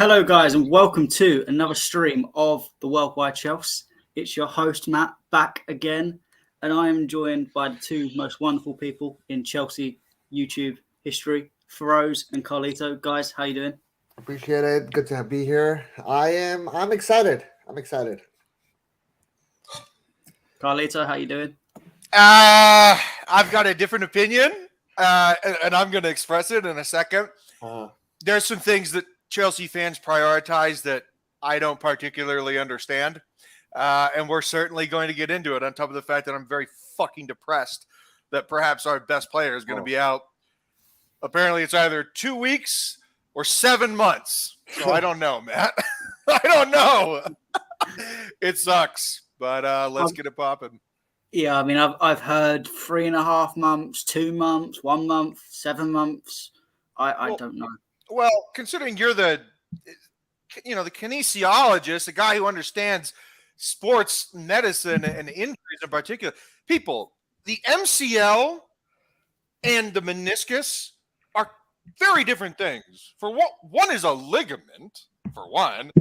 Hello, guys, and welcome to another stream of the WorldWideChels. It's your host, Matt, back again, and I am joined by the two most wonderful people in Chelsea YouTube history, Feroz and Carlito. Guys, how you doing? Appreciate it. Good to be here. I'm excited. Carlito, how you doing? I've got a different opinion, and I'm going to express it in a second. There's some things that Chelsea fans prioritize that I don't particularly understand, and we're certainly going to get into it, on top of the fact that I'm very fucking depressed that perhaps our best player is going to be out. Apparently, it's either 2 weeks or 7 months. So I don't know, Matt. I don't know. It sucks, but let's get it popping. Yeah, I mean, I've heard 3.5 months, 2 months, 1 month, 7 months. I don't know. Well, considering you're the kinesiologist, the guy who understands sports medicine and injuries in particular, people, the MCL and the meniscus are very different things. For one is a ligament, for one,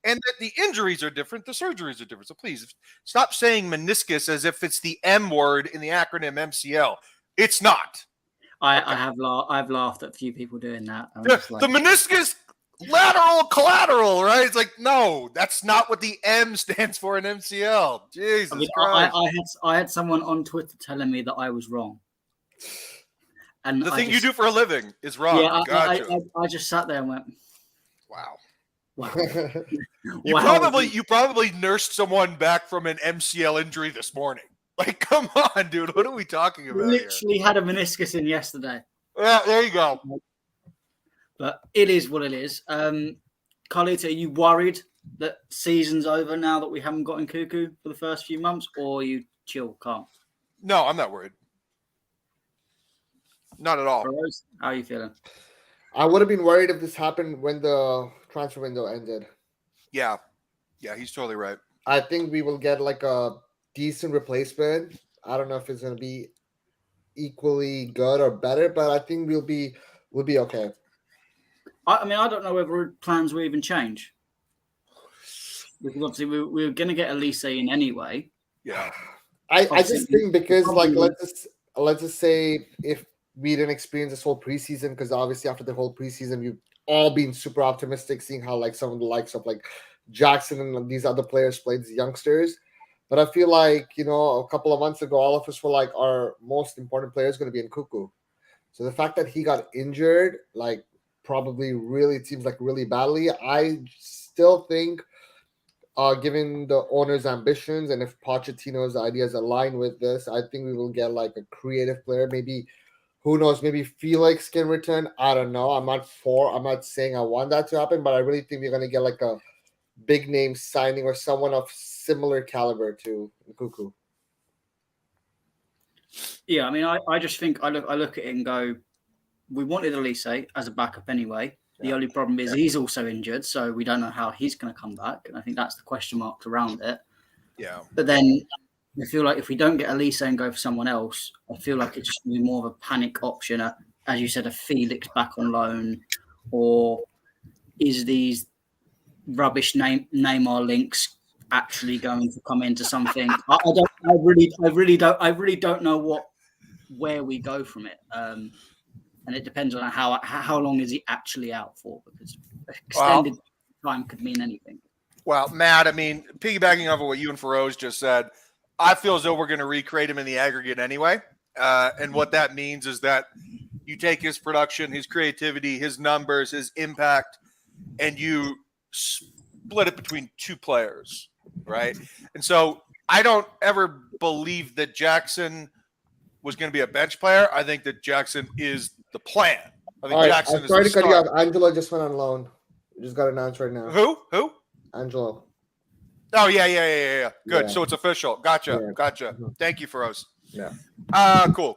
and that the injuries are different, the surgeries are different. So please stop saying meniscus as if it's the M word in the acronym MCL. It's not. I've laughed at a few people doing that. The meniscus lateral collateral, right? It's like, no, that's not what the M stands for in MCL. Jesus Christ. I had someone on Twitter telling me that I was wrong. And the thing you do for a living is wrong. Yeah, gotcha. I just sat there and went, wow. You probably nursed someone back from an MCL injury this morning. Like, come on, dude. What are we talking about? Literally had a meniscus in yesterday. Yeah, there you go. But it is what it is. Carlito, are you worried that season's over now that we haven't got Nkunku for the first few months, or are you chill, calm? No, I'm not worried. Not at all. Rose, how are you feeling? I would have been worried if this happened when the transfer window ended. Yeah, he's totally right. I think we will get like a decent replacement. I don't know if it's going to be equally good or better, but I think we'll be okay. I mean, I don't know whether plans will even change. Because obviously we're going to get Elise in anyway. Yeah. I just think because like let's just say if we didn't experience this whole preseason, because obviously after the whole preseason we've all been super optimistic, seeing how like some of the likes of like Jackson and these other players played, these youngsters. But I feel like, a couple of months ago, all of us were like, our most important player is going to be Nkunku. So the fact that he got injured, like, probably really seems like really badly. I still think, given the owner's ambitions and if Pochettino's ideas align with this, I think we will get like a creative player. Maybe, who knows, maybe Felix can return. I don't know. I'm not saying I want that to happen, but I really think we're going to get like a big name signing or someone of similar caliber to Nkunku. Yeah, I mean, I just think I look at it and go, we wanted Elise as a backup anyway. The only problem is he's also injured, so we don't know how he's going to come back. And I think that's the question marks around it. Yeah. But then I feel like if we don't get Elise and go for someone else, I feel like it's just going to be more of a panic option. As you said, a Felix back on loan, or is these rubbish Neymar links actually going to come into something? I really don't know where we go from it. And it depends on how long is he actually out for, because extended time could mean anything. Well, Matt, I mean, piggybacking off of what you and Feroz just said, I feel as though we're going to recreate him in the aggregate anyway. And what that means is that you take his production, his creativity, his numbers, his impact, and you split it between two players, right? And so I don't ever believe that Jackson was going to be a bench player. I think that Jackson is the plan. I think Jackson is the start. Sorry to cut you off. Angelo just went on loan. We just got announced right now. Who? Angelo. Oh, yeah. Good. Yeah. So it's official. Gotcha. Yeah. Gotcha. Mm-hmm. Thank you, Feroz. Yeah. Cool.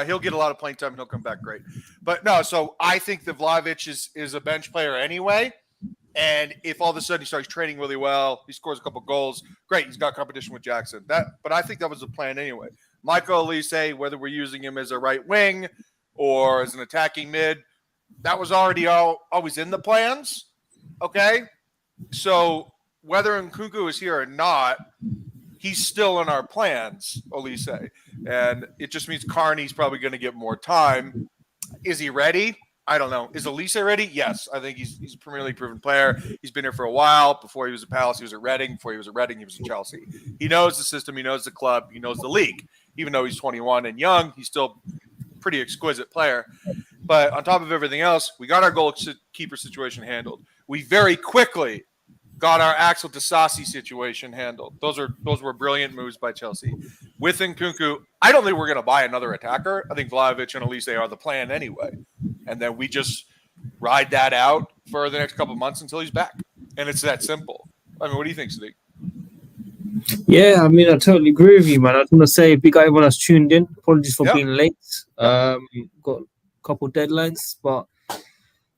He'll get a lot of playing time and he'll come back great. But no, so I think that Vlahovic is a bench player anyway. And if all of a sudden he starts training really well, he scores a couple goals, great, he's got competition with Jackson. But I think that was the plan anyway. Michael Elise, whether we're using him as a right wing or as an attacking mid, that was already always in the plans. Okay? So whether Nkunku is here or not, he's still in our plans, Elise. And it just means Carney's probably going to get more time. Is he ready? I don't know. Is Elise ready? Yes. I think he's a Premier League proven player. He's been here for a while. Before he was at Palace, he was at Reading. Before he was at Reading, he was at Chelsea. He knows the system. He knows the club. He knows the league. Even though he's 21 and young, he's still a pretty exquisite player. But on top of everything else, we got our goalkeeper situation handled. We very quickly got our Axel Disasi situation handled. Those were brilliant moves by Chelsea. With Nkunku, I don't think we're going to buy another attacker. I think Vlahovic and Elise are the plan anyway. And then we just ride that out for the next couple of months until he's back. And it's that simple. I mean, what do you think, Sadiq? Yeah, I mean, I totally agree with you, man. I just want to say, big up everyone that's tuned in. Apologies for being late. Got a couple of deadlines, but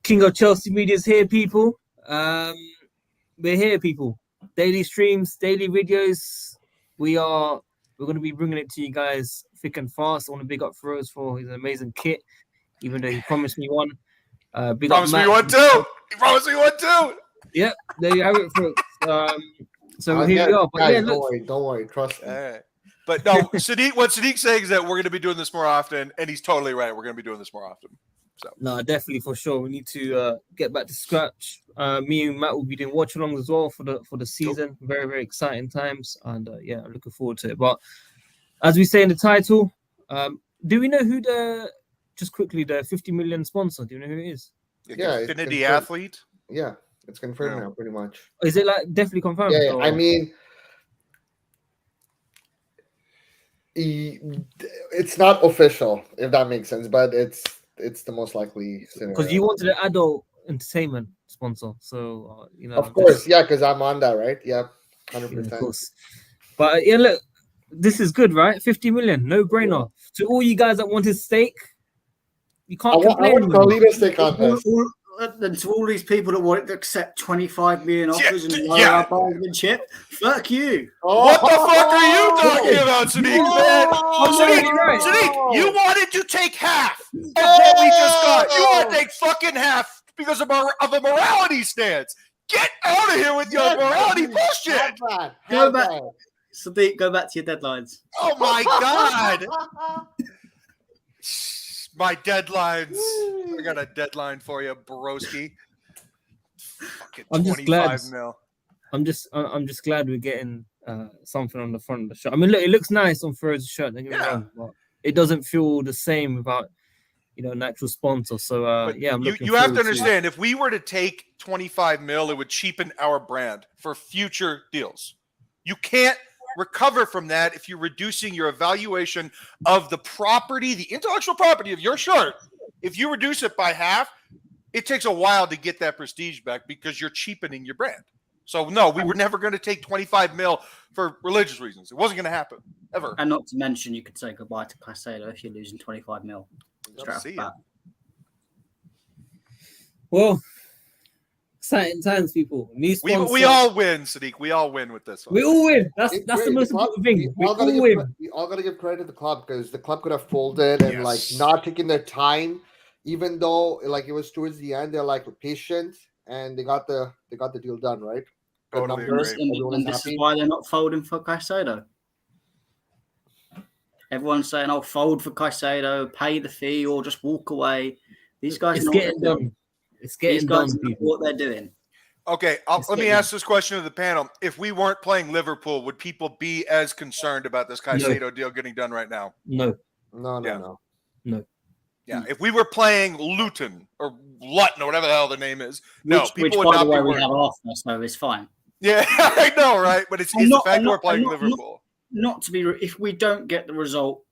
King of Chelsea Media is here, people. We're here, people. Daily streams, daily videos. We're going to be bringing it to you guys thick and fast. I want to big up Feroz for his amazing kit, even though he promised me one. Big promised up Matt. Me one too. He promised me one too. Yep, there you have it, Feroz. So here we are. But guys, yeah, don't worry. Trust me. Right. But no, what Sadiq's saying is that we're going to be doing this more often, and he's totally right. We're going to be doing this more often. So. No, definitely for sure. We need to get back to scratch. Me and Matt will be doing watch-alongs as well for the season. Cool. Very, very exciting times, and I'm looking forward to it. But as we say in the title, do we know who the 50 million sponsor? Do you know who it is? Yeah, Infinity Athlete. Yeah, it's confirmed now, pretty much. Is it like definitely confirmed? Yeah, I mean, it's not official, if that makes sense, but it's the most likely scenario. Because you wanted an adult entertainment sponsor, so Of course, because I'm on that, right? Yeah, 100%. Of course. But look, this is good, right? 50 million, no brainer. To all you guys that wanted steak, you can't complain. I want Carlito's steak on this. And to all these people that want to accept 25 million offers and lower our bargaining chip, fuck you. What the fuck are you talking about, Sadiq? Sadiq, you wanted to take half of what we just got. You want to take fucking half because of a morality stance. Get out of here with your morality bullshit. Go back. Sadiq, go back to your deadlines. Oh my God. My deadlines. I got a deadline for you, broski. Fucking I'm just glad. Mil. I'm just glad we're getting something on the front of the shirt. I mean, look, it looks nice on Feroz's shirt. Don't get me wrong, but it doesn't feel the same without an actual sponsor. So I'm looking. You have to understand, if we were to take 25 mil, it would cheapen our brand for future deals. You can't recover from that if you're reducing your evaluation of the property, the intellectual property of your shirt. If you reduce it by half, it takes a while to get that prestige back because you're cheapening your brand. So no, we were never going to take 25 mil for religious reasons. It wasn't going to happen ever. And not to mention, you could say goodbye to Caicedo if you're losing 25 mil. Well, exciting times, people. We all win, Sadiq. We all win with this one. We all win. That's the most important thing. We all win. We all got to give credit to the club because the club could have folded and not taking their time, even though it was towards the end. They're patient and they got the deal done, right? Totally and this is why they're not folding for Caicedo. Everyone's saying, "Oh, fold for Caicedo, pay the fee, or just walk away." These guys, it's getting done. It's getting done. What they're doing. Okay, let me ask this question to the panel: if we weren't playing Liverpool, would people be as concerned about this Caicedo deal getting done right now? No. Yeah, if we were playing Luton or Luton or whatever the hell the name is, people would not be worried. We have off us, so it's fine. Yeah, I know, right? But it's the fact we're playing Liverpool. Not to be, if we don't get the result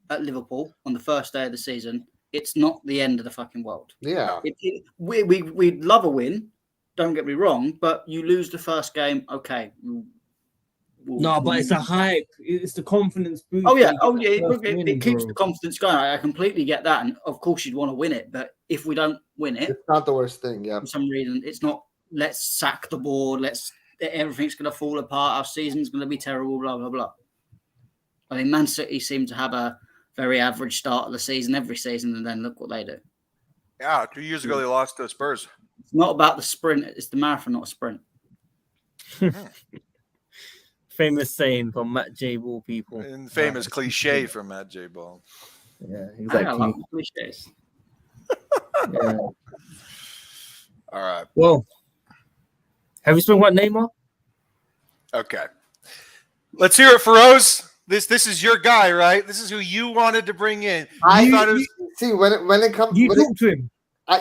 at Liverpool on the first day of the season, it's not the end of the fucking world. Yeah, we'd love a win. Don't get me wrong, but you lose the first game, okay. But it's a hype. It's the confidence boost. It keeps the confidence going. I completely get that, and of course you'd want to win it. But if we don't win it, it's not the worst thing. Yeah, for some reason, it's not. Let's sack the board. Everything's going to fall apart. Our season's going to be terrible. Blah blah blah. I mean, Man City seem to have a very average start of the season every season, and then look what they do. Yeah, 2 years ago they lost to Spurs. It's not about the sprint; it's the marathon, not a sprint. Famous saying from Matt J. Ball people. And famous cliche from Matt J. Ball. Yeah, I exactly. love the cliches. Yeah. All right. Well, have you spoken about Neymar? Okay. Let's hear it for Rose. This is your guy, right? This is who you wanted to bring in. See when it comes. You talk to him.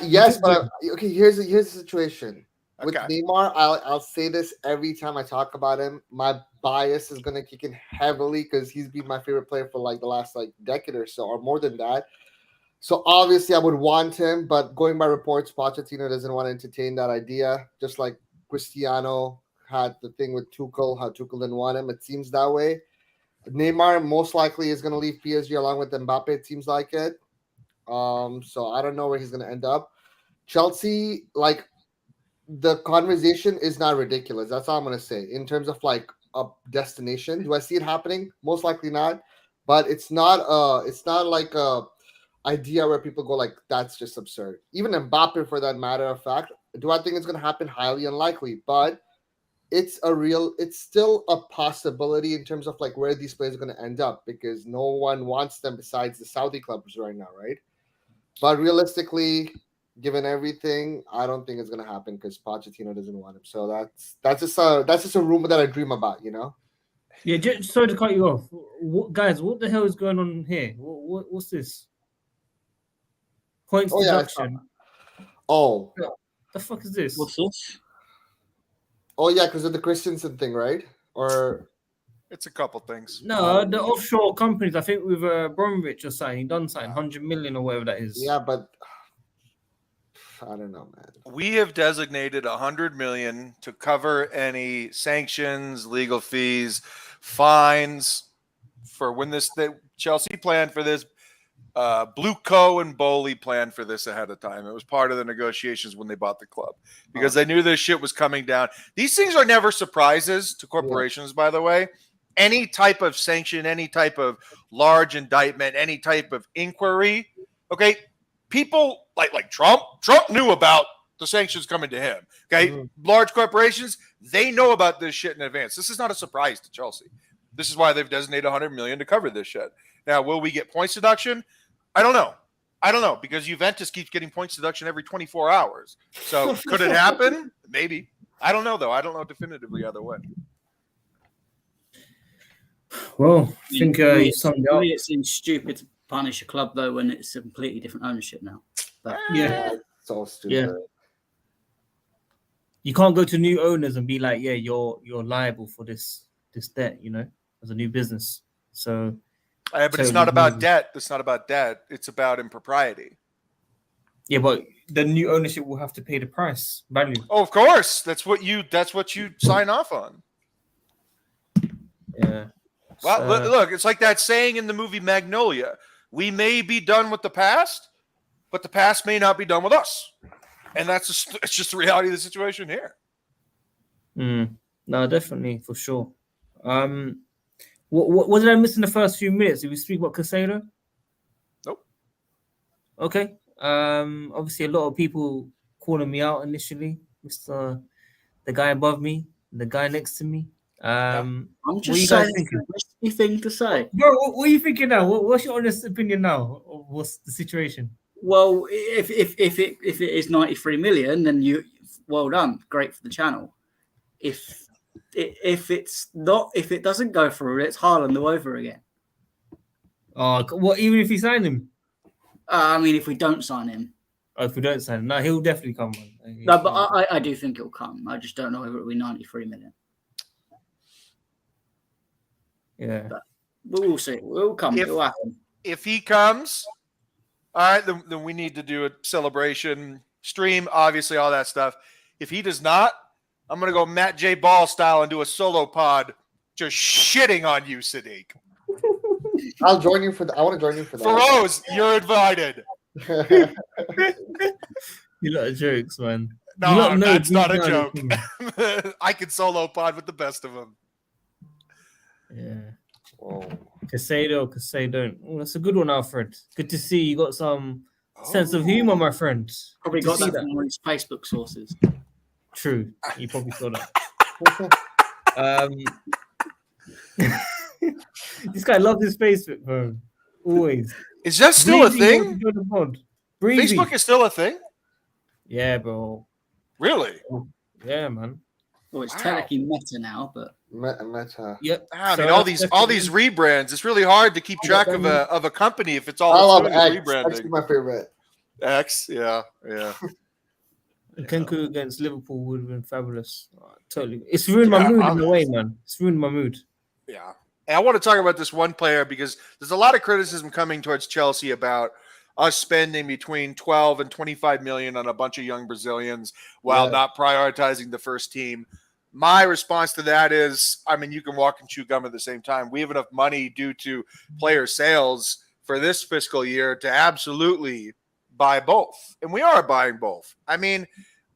Yes, but okay. Here's the situation with Okay. Neymar. I'll say this every time I talk about him. My bias is gonna kick in heavily because he's been my favorite player for like the last like decade or so, or more than that. So obviously I would want him, but going by reports, Pochettino doesn't want to entertain that idea. Just like Cristiano had the thing with Tuchel, how Tuchel didn't want him. It seems that way. Neymar most likely is going to leave PSG along with Mbappe. It seems like it. So I don't know where he's going to end up. Chelsea, like the conversation is not ridiculous. That's all I'm going to say in terms of like a destination. Do I see it happening? Most likely not. But it's not like a idea where people go like, that's just absurd. Even Mbappe, for that matter of fact, do I think it's going to happen? Highly unlikely. But it's still a possibility in terms of like where these players are going to end up because no one wants them besides the Saudi clubs right now, right? But realistically, given everything, I don't think it's going to happen because Pochettino doesn't want him. So that's just a rumor that I dream about, you know? Yeah, just sorry to cut you off. Guys, what the hell is going on here? What's this? Points deduction. Oh. The fuck is this? What's this? Oh, yeah, because of the Christensen thing, right? Or it's a couple things. No, the offshore companies, I think with Bromwich or something, done something, 100 million or whatever that is. Yeah, but I don't know, man. We have designated 100 million to cover any sanctions, legal fees, fines for when Chelsea planned for this. Blue Co and Bowley planned for this ahead of time. It was part of the negotiations when they bought the club because they knew this shit was coming down. These things are never surprises to corporations, by the way. Any type of sanction, any type of large indictment, any type of inquiry, okay? People like Trump knew about the sanctions coming to him, okay? Large corporations, they know about this shit in advance. This is not a surprise to Chelsea. This is why they've designated 100 million to cover this shit. Now, will we get points deduction? I don't know because Juventus keeps getting points deduction every 24 hours. So could it happen? Maybe. I don't know, though. I don't know definitively either way. Well, I think you summed it up. It seems stupid to punish a club, though, when it's a completely different ownership now. But yeah. It's so stupid. Yeah. You can't go to new owners and be like, yeah, you're liable for this debt, you know, as a new business. So but it's not about debt. It's not about debt. It's about impropriety. Yeah, but the new ownership will have to pay the price value. Oh, of course. That's what you sign off on. Yeah. Well, look, it's like that saying in the movie Magnolia. We may be done with the past, but the past may not be done with us. And it's just the reality of the situation here. No, definitely, for sure. What did I miss in the first few minutes? Did we speak about Caicedo? Nope. Okay. Obviously, a lot of people calling me out initially. The guy above me, the guy next to me. I'm just saying it's a risky thing to say. Bro, what are you thinking now? What's your honest opinion now? What's the situation? Well, if it is 93 million, then well done, great for the channel. If it doesn't go through, it's Haaland all over again. Oh, what? Even if you sign him? I mean, if we don't sign him. Oh, if we don't sign him, no, he'll definitely come. No, but I do think it'll come. I just don't know whether it'll be 93 million. Yeah, but we'll see. It'll come. It'll happen. If he comes, all right, then we need to do a celebration stream. Obviously, all that stuff. If he does not, I'm going to go Matt J. Ball style and do a solo pod just shitting on you, Sadiq. I'll join you for that. I want to join you for that. Feroz, you're invited. You lot of jokes, man. No, that's not a joke. I can solo pod with the best of them. Yeah. Oh. Caicedo. Oh, that's a good one, Alfred. Good to see you got some Sense of humor, my friend. Probably Good got to see that from one of his Facebook sources. True. You probably saw that. This guy loves his Facebook, bro. Always. Is that still a thing? Breezy. Facebook is still a thing? Yeah, bro. Really? Yeah, man. Well, it's technically Meta now, but Meta. Yep. I mean, all these rebrands. It's really hard to keep track of a company if it's all I love doing X. is rebranding. X is my favorite. X, yeah. Nkunku against Liverpool would have been fabulous. Totally. It's ruined my mood in a way, man. It's ruined my mood. Yeah. And I want to talk about this one player because there's a lot of criticism coming towards Chelsea about us spending between 12 and 25 million on a bunch of young Brazilians while not prioritizing the first team. My response to that is, I mean, you can walk and chew gum at the same time. We have enough money due to player sales for this fiscal year to absolutely buy both. And we are buying both. I mean,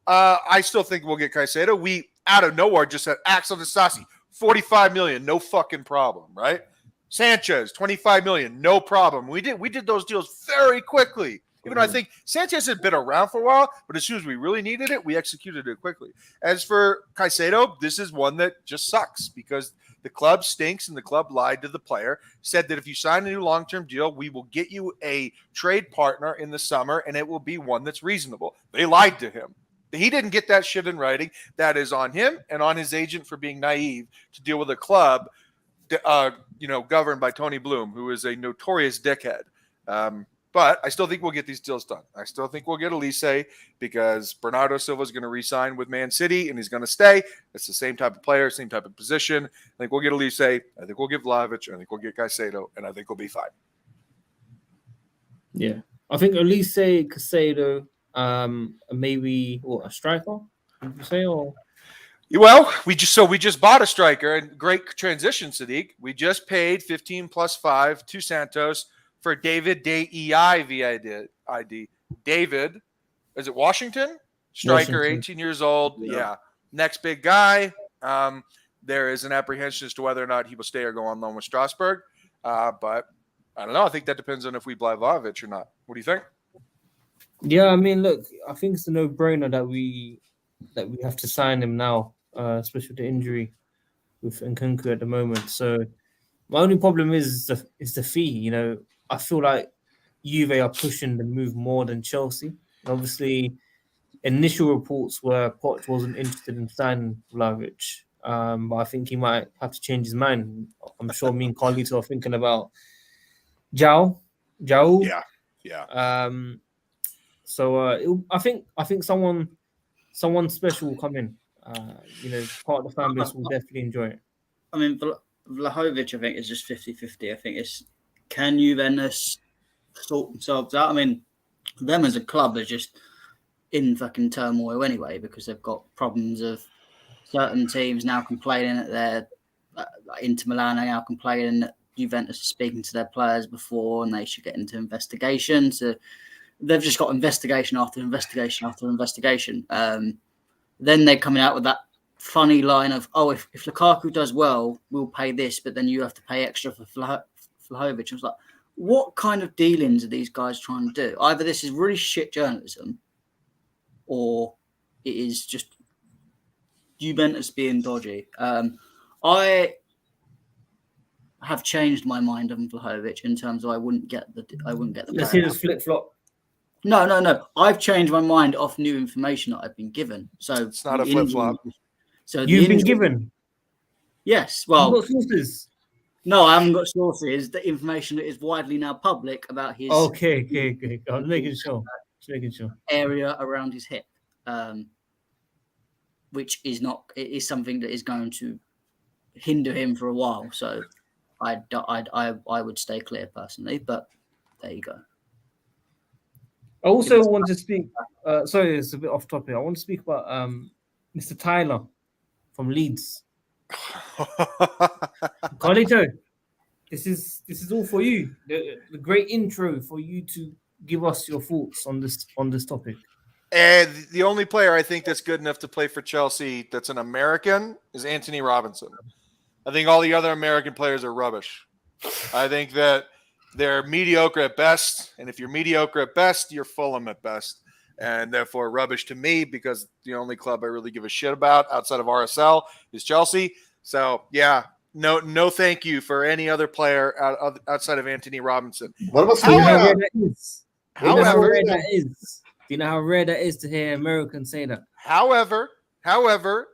I still think we'll get Caicedo. We, out of nowhere, just said Axel Disasi, 45 million, no fucking problem, right? Sanchez, 25 million, no problem. We did those deals very quickly. Even though I think Sanchez had been around for a while, but as soon as we really needed it, we executed it quickly. As for Caicedo, this is one that just sucks because the club stinks and the club lied to the player, said that if you sign a new long-term deal, we will get you a trade partner in the summer and it will be one that's reasonable. They lied to him. He didn't get that shit in writing. That is on him and on his agent for being naive to deal with a club governed by Tony Bloom, who is a notorious dickhead. But I still think we'll get these deals done. I still think we'll get Elise because Bernardo Silva is going to re-sign with Man City and he's going to stay. It's the same type of player, same type of position. I think we'll get Elise. I think we'll get Vlahovic. I think we'll get Caicedo, and I think we'll be fine. Yeah, I think Elise, Caicedo, maybe a striker. Would you say or? Well, we just bought a striker, and great transition, Sadiq. We just paid 15 plus 5 to Santos for Deivid ID. Deivid, is it Washington? Striker, Washington. 18 years old. Yeah. Next big guy. There is an apprehension as to whether or not he will stay or go on loan with Strasbourg. But I don't know. I think that depends on if we buy Vlahovic or not. What do you think? Yeah, I mean, look, I think it's a no-brainer that we have to sign him now, especially with the injury with Nkunku at the moment. So my only problem is the fee. You know, I feel like Juve are pushing the move more than Chelsea. Obviously, initial reports were Poch wasn't interested in signing Vlahovic, but I think he might have to change his mind. I'm sure me and Carlito are thinking about João. Yeah. So I think someone special will come in. Part of the fan base will definitely enjoy it. I mean, Vlahovic, I think, is just 50-50. I think it's can Juventus sort themselves out? I mean, them as a club are just in fucking turmoil anyway because they've got problems of certain teams now complaining that they're Inter Milan are now complaining that Juventus are speaking to their players before and they should get into investigation. So they've just got investigation after investigation after investigation. Then they're coming out with that funny line of, if Lukaku does well, we'll pay this, but then you have to pay extra for Vlahovic. I was like, what kind of dealings are these guys trying to do? Either this is really shit journalism or it is just Juventus being dodgy. I have changed my mind on Vlahovic in terms of I wouldn't get the Let's hear this flip-flop. No. I've changed my mind off new information that I've been given. So it's not a flip-flop. So you've been given? Yes. Well, you've got sources. No, I haven't got sources. The information that is widely now public about his Okay. I was making sure. Area around his hip, which is something that is going to hinder him for a while. So I would stay clear personally, but there you go. I also want to speak. Sorry, it's a bit off topic. I want to speak about Mr. Tyler from Leeds. Carlito, this is all for you. The great intro for you to give us your thoughts on this topic. And the only player I think that's good enough to play for Chelsea that's an American is Anthony Robinson. I think all the other American players are rubbish. I think that They're mediocre at best, and if you're mediocre at best, you're Fulham at best, and therefore rubbish to me because the only club I really give a shit about outside of RSL is Chelsea. So yeah, no, thank you for any other player outside of Anthony Robinson. What about Do you know how rare Sweden? that is? Do you know how rare that is to hear Americans say that? However,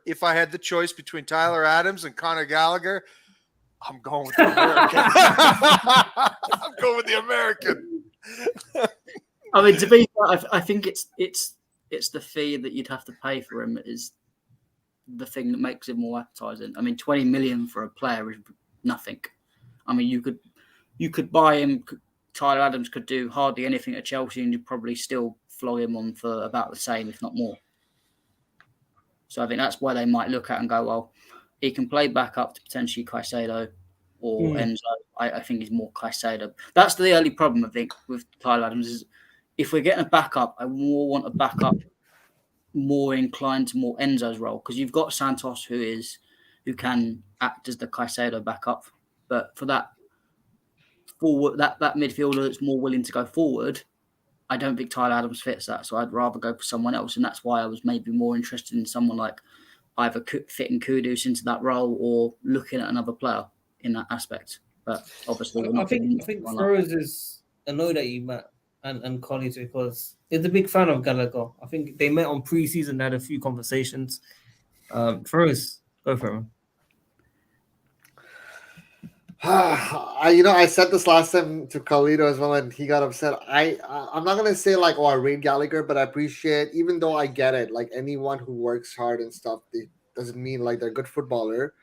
if I had the choice between Tyler Adams and Conor Gallagher, I'm going with the American. I'm going with the American. I mean, to be fair, I think it's the fee that you'd have to pay for him is the thing that makes it more appetizing. I mean, 20 million for a player is nothing. I mean, you could buy him. Tyler Adams could do hardly anything at Chelsea, and you'd probably still flog him on for about the same, if not more. So I think that's why they might look at and go, well, he can play back up to potentially Caicedo or Enzo. I think he's more Caicedo. That's the only problem, I think, with Tyler Adams is if we're getting a backup, I more want a backup more inclined to more Enzo's role because you've got Santos who can act as the Caicedo backup. But for that forward, that midfielder that's more willing to go forward, I don't think Tyler Adams fits that. So I'd rather go for someone else. And that's why I was maybe more interested in someone like either fitting Kudus into that role or looking at another player in that aspect. But obviously, I think Flores is annoyed at you, Matt, and Collins because he's a big fan of Gallagher. I think they met on pre-season, had a few conversations. Flores, go for him. I said this last time to Caicedo as well, and he got upset. I'm not gonna say like, I rate Gallagher, but I appreciate, even though I get it, like anyone who works hard and stuff, it doesn't mean like they're a good footballer.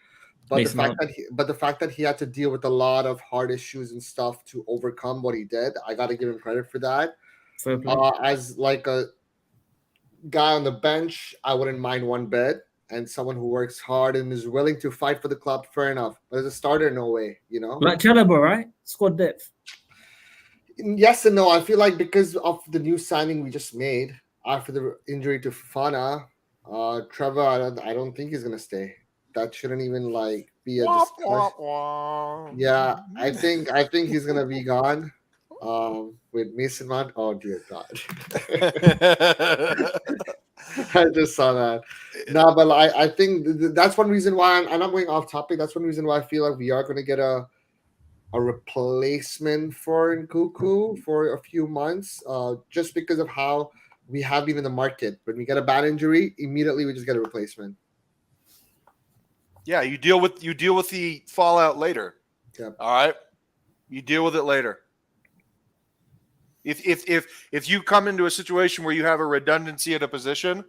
But the fact that he had to deal with a lot of hard issues and stuff to overcome what he did, I got to give him credit for that. As like a guy on the bench, I wouldn't mind one bit. And someone who works hard and is willing to fight for the club, fair enough. But as a starter, no way, Like Chalobah, right? Squad depth. Yes and no. I feel like because of the new signing we just made after the injury to Fofana, Trevor, I don't think he's gonna stay. That shouldn't even like be a discussion. Yeah, I think he's gonna be gone. With Mason Mount. Oh dear God. I just saw that. No, but I think that's one reason why I'm not going off topic. That's one reason why I feel like we are going to get a replacement for Nkunku for a few months, just because of how we have been in the market. When we get a bad injury, immediately we just get a replacement. Yeah, you deal with the fallout later. Yeah. All right, you deal with it later. If you come into a situation where you have a redundancy at a position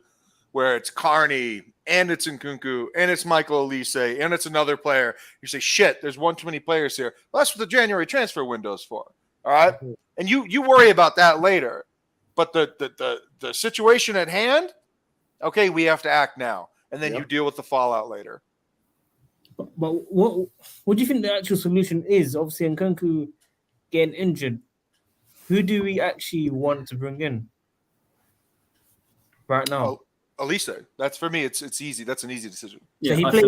where it's Carney and it's Nkunku and it's Michael Elise and it's another player, you say, shit, there's one too many players here. Well, that's what the January transfer window is for. All right. Mm-hmm. And you worry about that later. But the situation at hand, okay, we have to act now. And then you deal with the fallout later. But what do you think the actual solution is? Obviously, Nkunku getting injured. Who do we actually want to bring in right now? Elise. That's for me. It's easy. That's an easy decision. Yeah, so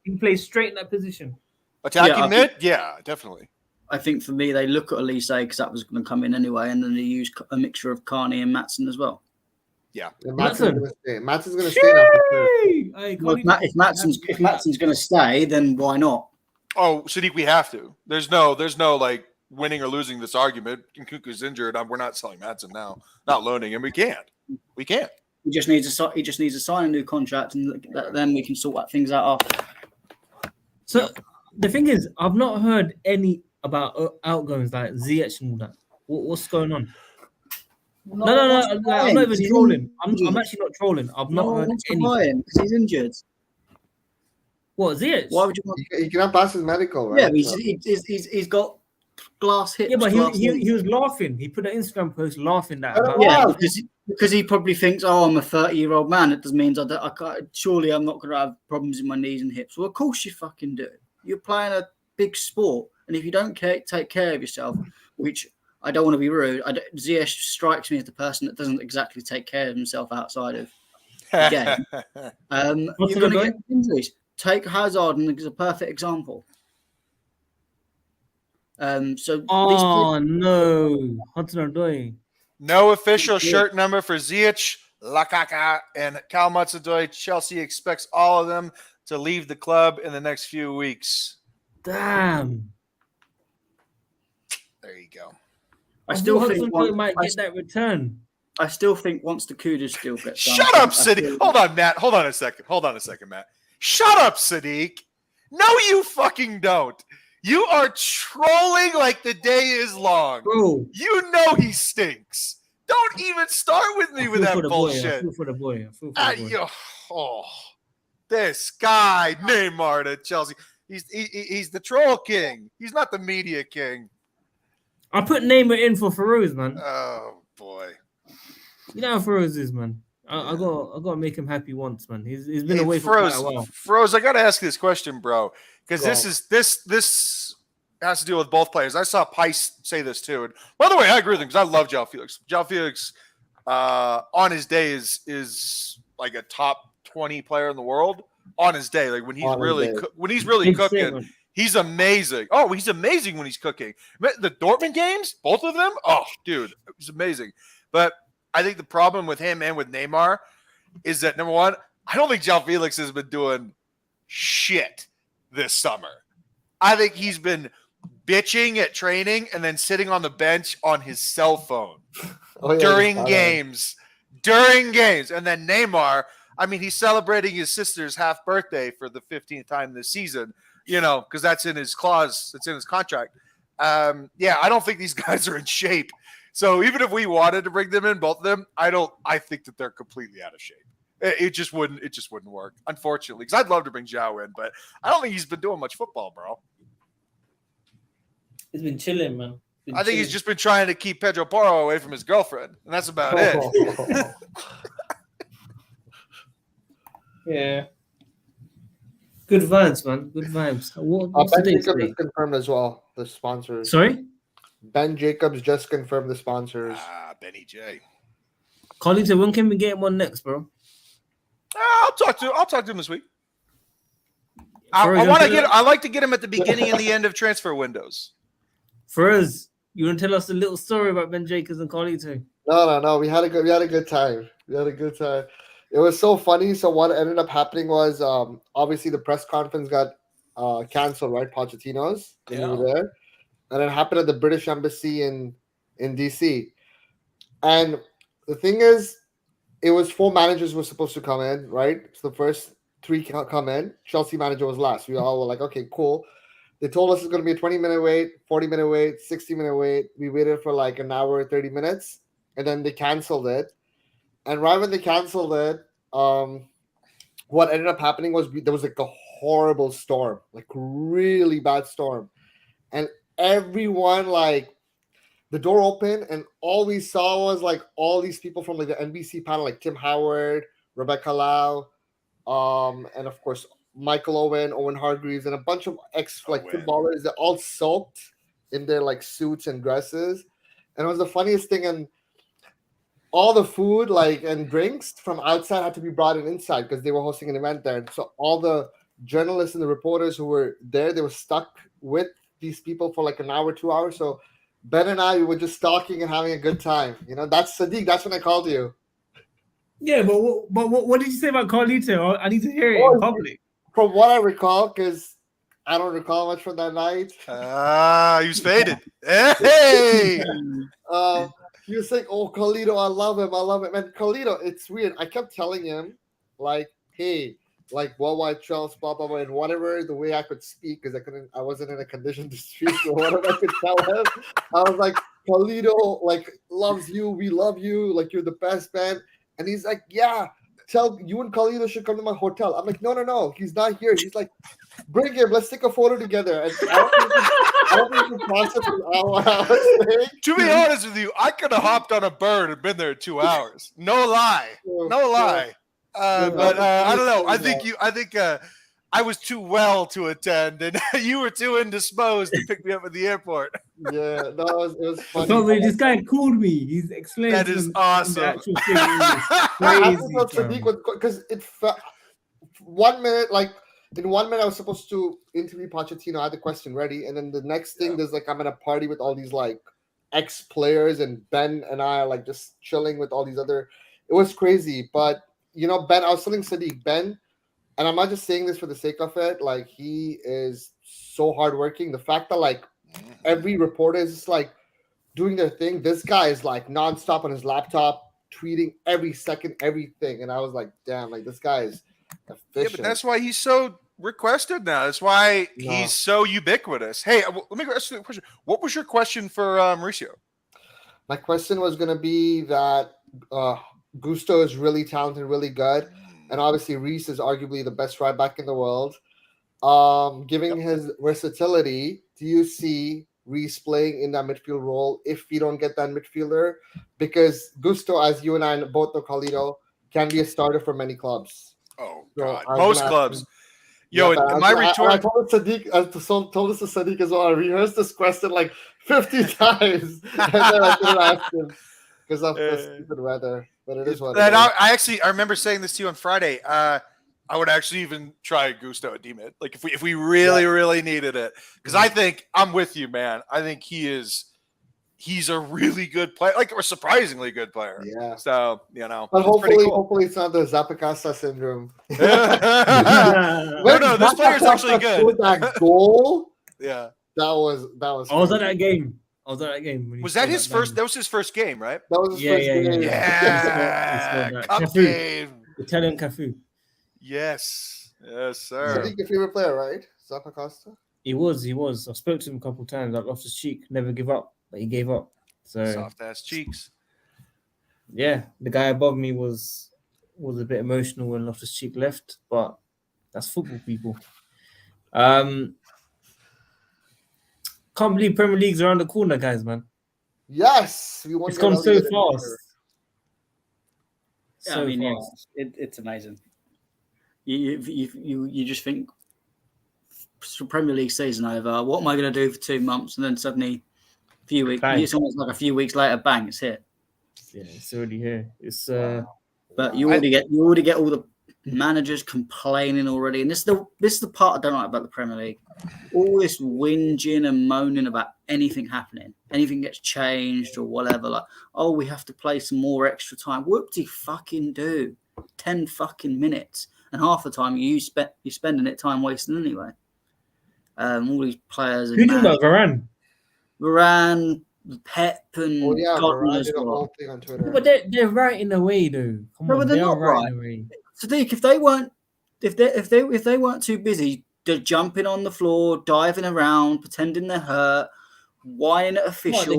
he plays straight in that position. Attacking mid? Yeah, definitely. I think for me, they look at Elise because that was going to come in anyway, and then they use a mixture of Carney and Maatsen as well. Yeah. Maatsen's going to stay now. Well, if Maatsen's going to stay, then why not? Oh, Sadiq, we have to. There's no like winning or losing this argument. Nkunku's injured. We're not selling Maatsen now. Not loaning him. We can't. He just needs to sign a new contract, and then we can sort things out after. So the thing is, I've not heard any about outgoings like Ziyech and all that. What's going on? No. I'm not even trolling. I'm actually not trolling. I've not heard anything. Because he's injured. What, Ziyech? Why would you? He cannot pass his medical, right? Yeah, he's got glass hips. Yeah, but he was laughing. He put an Instagram post laughing that. Because he probably thinks, I'm a 30-year-old man. It does means I can't. Surely I'm not going to have problems in my knees and hips. Well, of course you fucking do. You're playing a big sport, and if you don't take care of yourself, which I don't want to be rude, Ziyech strikes me as the person that doesn't exactly take care of himself outside of the game. You're going to get injuries. Take Hazard as a perfect example. So no, Hudson-Odoi. No official shirt number for Ziyech, Lakaka, and Cal Hudson-Odoi. Chelsea expects all of them to leave the club in the next few weeks. Damn. There you go. I still think Hudson-Odoi might get that return. I still think once the Kudas deal gets done. Shut up, Sadiq. Hold on, Matt. Hold on a second, Matt. Shut up, Sadiq. No, you fucking don't. You are trolling like the day is long. Bro. You know he stinks. Don't even start with me with that bullshit. I feel for the boy. This guy, Neymar to Chelsea. He's the troll king. He's not the media king. I put Neymar in for Feroz, man. Oh boy. You know how Feroz is, man. I got to make him happy once, man. He's been away for quite a while. Feroz, I got to ask you this question, bro, because this has to deal with both players. I saw Pice say this too. And by the way, I agree with him because I love João Felix. João Felix, on his day, is like a top 20 player in the world. On his day, like when he's really cooking, statement. he's amazing. Oh, he's amazing when he's cooking. The Dortmund games, both of them. Oh, dude, it was amazing. But I think the problem with him and with Neymar is that, number one, I don't think João Felix has been doing shit this summer. I think he's been bitching at training and then sitting on the bench on his cell phone during games. And then Neymar, I mean, he's celebrating his sister's half birthday for the 15th time this season, because that's in his clause. It's in his contract. I don't think these guys are in shape. So even if we wanted to bring them in, both of them, I think that they're completely out of shape. It just wouldn't work, unfortunately, because I'd love to bring João in, but I don't think he's been doing much football, bro. He's been chilling, man. I think he's just been trying to keep Pedro Porro away from his girlfriend, and that's about it. Yeah. Good vibes, man. Good vibes. What's Ben the Jacobs is confirmed as well, the sponsors. Sorry? Ben Jacobs just confirmed the sponsors. Benny J. Carlito, when can we get him on next, bro? I'll talk to him this week. I like to get him at the beginning and the end of transfer windows. First, you want to tell us a little story about Ben Jacobs and Carlito? No. We had a good time. It was so funny. So what ended up happening was obviously the press conference got canceled, right? Pochettino's when you were there. And it happened at the British Embassy in DC. And the thing is, it was 4 managers were supposed to come in, right? So the first 3 come in. Chelsea manager was last. We all were like, okay, cool. They told us it's going to be a 20-minute wait, 40-minute wait, 60-minute wait. We waited for like an hour, 30 minutes, and then they canceled it. And right when they canceled it, what ended up happening was there was like a horrible storm, like really bad storm. And everyone, like, the door opened and all we saw was like all these people from like the NBC panel, like Tim Howard, Rebecca Lau, and of course Michael Owen Hargreaves, and a bunch of footballers that all soaked in their like suits and dresses. And it was the funniest thing. And all the food and drinks from outside had to be brought inside because they were hosting an event there. And so all the journalists and the reporters who were there, they were stuck with these people for like an hour, 2 hours. So Ben and I, we were just talking and having a good time. That's Sadiq. That's when I called you. Yeah, but what did you say about Carlito? I need to hear it in public. From what I recall, because I don't recall much from that night. He was faded. Hey! He was like, oh, Carlito, I love him. And Carlito, it's weird. I kept telling him, like, hey, like WorldWideChels, blah, blah, blah, and whatever the way I could speak, because I wasn't in a condition to speak, or whatever I could tell him. I was like, Carlito, like, loves you. We love you. Like, you're the best, man. And he's like, yeah, tell you and Carlito should come to my hotel. I'm like, no. He's not here. He's like, bring him. Let's take a photo together. And I don't think the process was To be honest with you, I could have hopped on a bird and been there in 2 hours. No lie. But I don't know. I think I was too well to attend, and you were too indisposed to pick me up at the airport. Yeah, no, it was funny. So this guy called me. He's explained. That is awesome. Because it felt 1 minute, like in 1 minute I was supposed to interview Pochettino. I had the question ready, and then the next thing there's like I'm at a party with all these like ex-players, and Ben and I are like just chilling with all these other. It was crazy, but Ben, I was telling Sadiq, Ben, and I'm not just saying this for the sake of it. Like he is so hardworking. The fact that like every reporter is just like doing their thing. This guy is like nonstop on his laptop, tweeting every second, everything, and I was like, damn, like this guy is efficient. Yeah, but that's why he's so requested now. That's why he's so ubiquitous. Hey, let me ask you a question. What was your question for Mauricio? My question was going to be that Gusto is really talented, really good, and obviously Reece is arguably the best right back in the world. Given his versatility, do you see Reece playing in that midfield role if you don't get that midfielder? Because Gusto, as you and I both know, Khalito, can be a starter for many clubs. Oh, God. Most clubs. Yo, my return. I told Sadiq, told us to Sadiq as well. I rehearsed this question like 50 times, and then I couldn't ask him because of the stupid weather. But it is what it is. I remember saying this to you on Friday. I would actually even try Gusto at D-mid, like if we really needed it, because I think I'm with you, man. I think he's a really good player, like a surprisingly good player. Yeah. So but hopefully it's not the Zappacosta syndrome. No, this player's actually good. That goal. Yeah. That was. I was at that game. Was that his first? That was his first game, right? That was his first game. Yeah. Cup game. Italian Cafu. Yes, sir. He's your favorite player, right? Zappacosta? He was. I spoke to him a couple of times. I lost his cheek. Never give up, but he gave up. So soft ass cheeks. Yeah, the guy above me was a bit emotional when Loftus Cheek left, but that's football, people. Can't believe Premier League's around the corner, guys, man. Yes, it's gone so fast. Yeah, I mean, it's amazing. You just think Premier League season over. What am I going to do for 2 months? And then suddenly, a few weeks. It's almost like a few weeks later, bang, it's here. Yeah, it's already here. It's but you already get all the managers complaining already, and this is the part I don't like about the Premier League. All this whinging and moaning about anything happening, anything gets changed or whatever. Like, oh, we have to play some more extra time. Whoop-de fucking do. 10 fucking minutes. And half the time you're spending it time wasting anyway. All these players. Who did that? Varane, Pep, and God knows what. Whole thing on Twitter. But they're right in the way, though. But they're not right. Sadiq, if they weren't too busy, they're jumping on the floor, diving around, pretending they're hurt, whining at officials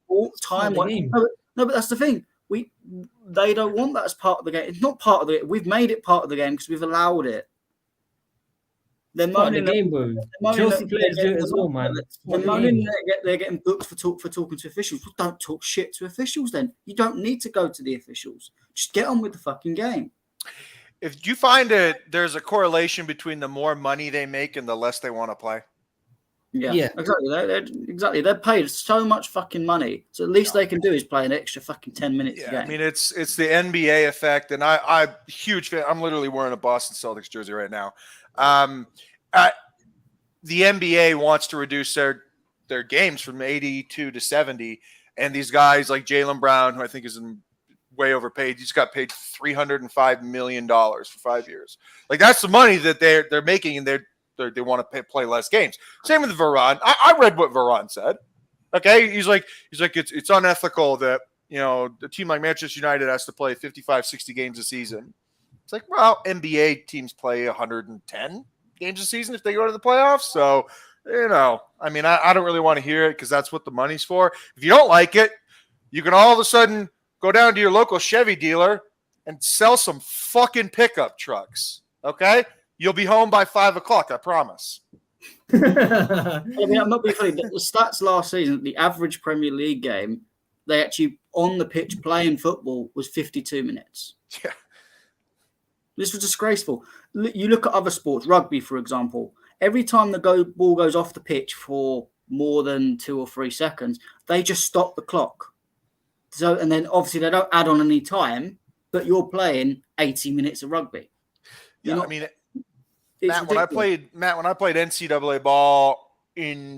all the time. No, but that's the thing. They don't want that as part of the game. It's not part of the game. We've made it part of the game because we've allowed it. They're moaning the game, bro. Chelsea players do it as well, man. They're moaning they're getting booked for talking to officials. Well, don't talk shit to officials then. You don't need to go to the officials. Just get on with the fucking game. If you find there's a correlation between the more money they make and the less they want to play. Yeah, exactly. They're paid so much fucking money, so the least they can do is play an extra fucking 10 minutes a game. I mean, it's the NBA effect, and I'm a huge fan. I'm literally wearing a Boston Celtics jersey right now. The NBA wants to reduce their games from 82 to 70, and these guys like Jaylen Brown, who I think is way overpaid, he's got paid $305 million for 5 years. Like, that's the money that they're making, and they want to play less games. Same with Varane. I read what Varane said. Okay, he's like it's unethical that a team like Manchester United has to play 55, 60 games a season. It's like, well, NBA teams play 110 games a season if they go to the playoffs. So, I mean, I don't really want to hear it because that's what the money's for. If you don't like it, you can all of a sudden go down to your local Chevy dealer and sell some fucking pickup trucks. Okay? You'll be home by 5 o'clock, I promise. I mean, I'm not being funny. The stats last season, the average Premier League game, they actually on the pitch playing football was 52 minutes. Yeah. This was disgraceful. You look at other sports, rugby, for example. Every time the ball goes off the pitch for more than 2 or 3 seconds, they just stop the clock. So, and then obviously they don't add on any time, but you're playing 80 minutes of rugby. Matt, when I played NCAA ball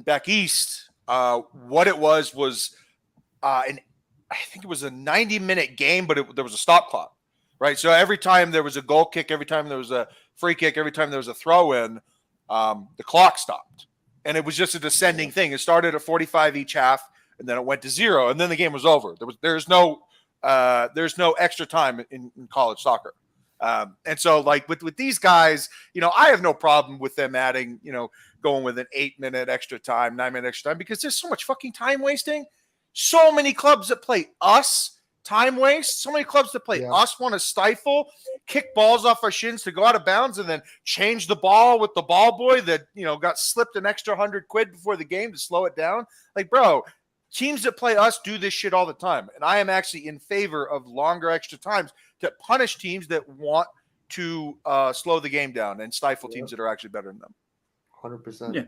back east, what it was I think it was a 90-minute game, but there was a stop clock, right? So every time there was a goal kick, every time there was a free kick, every time there was a throw in, the clock stopped, and it was just a descending thing. It started at 45 each half, and then it went to 0, and then the game was over. There's no extra time in college soccer. And so like with these guys, I have no problem with them adding, going with an 8-minute extra time, 9-minute extra time, because there's so much fucking time wasting. So many clubs that play us time waste. So many clubs that play us want to stifle, kick balls off our shins to go out of bounds, and then change the ball with the ball boy that, got slipped an extra $100 before the game to slow it down. Like, bro, teams that play us do this shit all the time. And I am actually in favor of longer extra times to punish teams that want to slow the game down and stifle teams that are actually better than them. 100%. Yeah.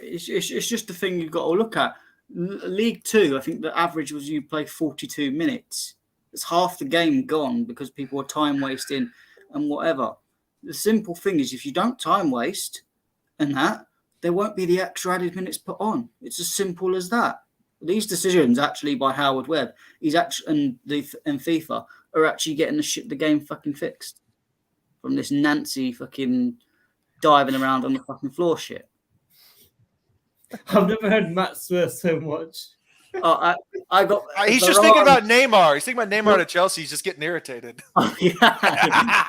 It's just the thing you've got to look at. League 2, I think the average was you play 42 minutes. It's half the game gone because people are time wasting and whatever. The simple thing is, if you don't time waste and that, there won't be the extra added minutes put on. It's as simple as that. These decisions actually by Howard Webb, and FIFA are actually getting the game fucking fixed from this Nancy fucking diving around on the fucking floor shit. I've never heard Matt swear so much. Oh, I got. He's just thinking about Neymar. He's thinking about Neymar to Chelsea. He's just getting irritated. Oh, yeah.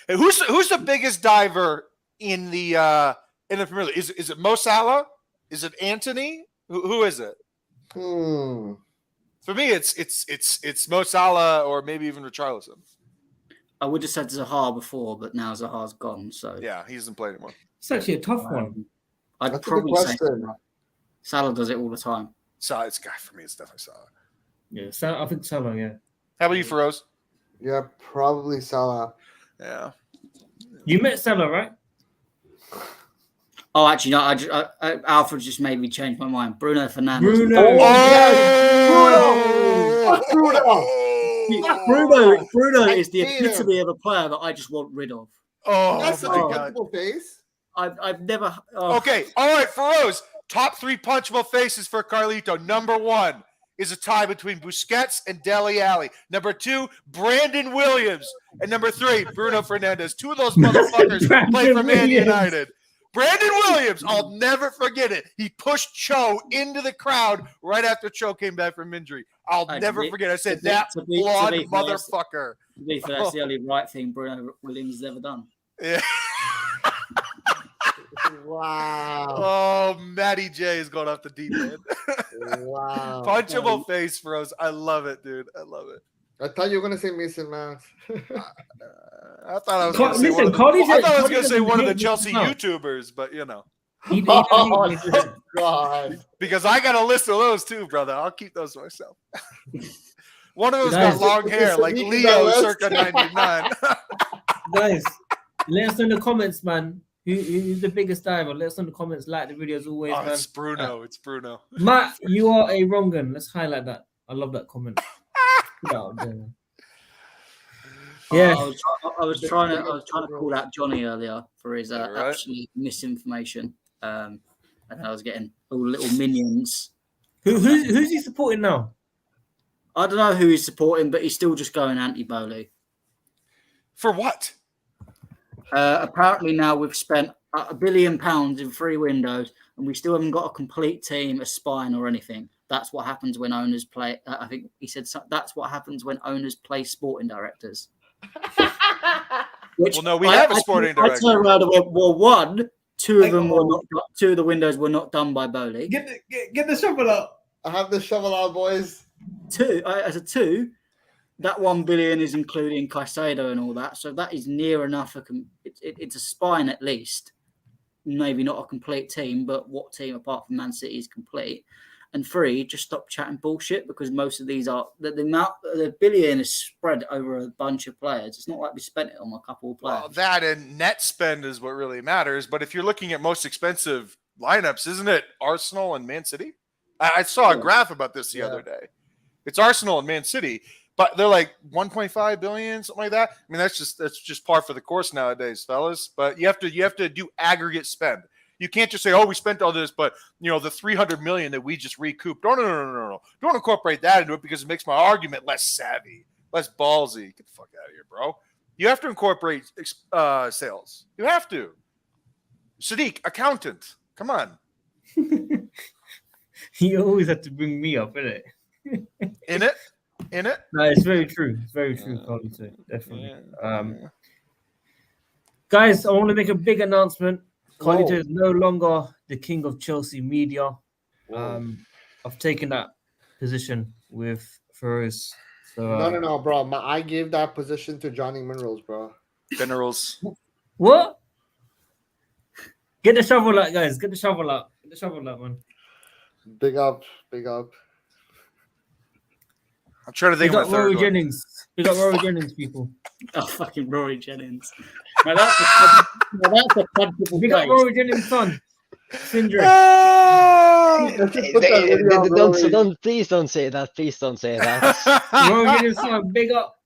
Who's the biggest diver in the Premier League? Is it Mo Salah? Is it Anthony? Who is it? For me, it's Mo Salah or maybe even Richarlison. I would have said Zaha before, but now Zaha's gone. So yeah, he hasn't played anymore. It's actually a tough one. I'd probably say Salah does it all the time. Salah, for me, it's definitely Salah. Yeah, I think Salah. Yeah. How about you, Feroz? Yeah, probably Salah. Yeah. You met Salah, right? Oh, actually, no. Alfred just made me change my mind. Bruno Fernandes. Bruno. Bruno is the epitome of a player that I just want rid of. Oh, that's such a punchable face. I've never. Okay, all right, Feroz. Top 3 punchable faces for Carlito. Number 1 is a tie between Busquets and Dele Alli. Number 2, Brandon Williams. And number 3, Bruno Fernandes. 2 of those motherfuckers play for Man United. Brandon Williams, I'll never forget it. He pushed Cho into the crowd right after Cho came back from injury. I'll never forget it. I said, that blonde motherfucker. To be fair, that's the only right thing Bruno Williams has ever done. Yeah. Wow. Oh, Matty J is going off the deep end. Wow. Punchable face, bros. I love it, dude. I love it. I thought you were gonna say Mason Mount. I thought I was going to say one of the Chelsea YouTubers, but Oh, God. Because I got a list of those too, brother. I'll keep those to myself. One of those got long hair, like Leo, circa 99. Guys, let us know in the comments, man. Who's the biggest diver? Let us know in the comments. Like the video as always, man. It's Bruno. It's Bruno. Matt, you are a wrong un. Let's highlight that. I love that comment. Yeah. I was trying to call out Johnny earlier for his absolute misinformation. And I was getting all little minions. Who's he supporting now? I don't know who he's supporting, but he's still just going anti-Bowley. For what? Apparently now we've spent £1 billion in 3 windows and we still haven't got a complete team, a spine or anything. That's what happens when owners play. I think he said that's what happens when owners play sporting directors. Well, no, we have a sporting director. I turned around and went, well, 1, 2 of them were not. 2 of the windows were not done by Bowley. Get the shovel out. I have the shovel out, boys. 2, as a 2, that 1 billion is including Caicedo and all that, so that is near enough. It's a spine at least. Maybe not a complete team, but what team apart from Man City is complete? And 3, just stop chatting bullshit because most of these are the billion is spread over a bunch of players. It's not like we spent it on a couple of players. Well, that and net spend is what really matters. But if you're looking at most expensive lineups, isn't it Arsenal and Man City? I saw a graph about this the other day. It's Arsenal and Man City. But they're like 1.5 billion, something like that. I mean, that's just par for the course nowadays, fellas. But you have to do aggregate spend. You can't just say, "Oh, we spent all this," but the 300 million that we just recouped. No. Don't incorporate that into it because it makes my argument less savvy, less ballsy. Get the fuck out of here, bro. You have to incorporate sales. You have to. Sadiq, accountant. Come on. You always have to bring me up, innit? In it? No, it's very true. It's very true, Carlito. Definitely. Guys, I want to make a big announcement. Carlito is no longer the king of Chelsea media. I've taken that position with Ferris. So, No, bro. I gave that position to Johnny Minerals, bro. Minerals. What? Get the shovel out, guys. Get the shovel out, man. Big up. I'm trying to think of my third Rory one. Jennings. We got Rory Jennings, people. Oh, fucking Rory Jennings. Now that's a comfortable We got place. Rory Jennings' son, Sindri. Please don't say that. Please don't say that. Rory Jennings' son, big up,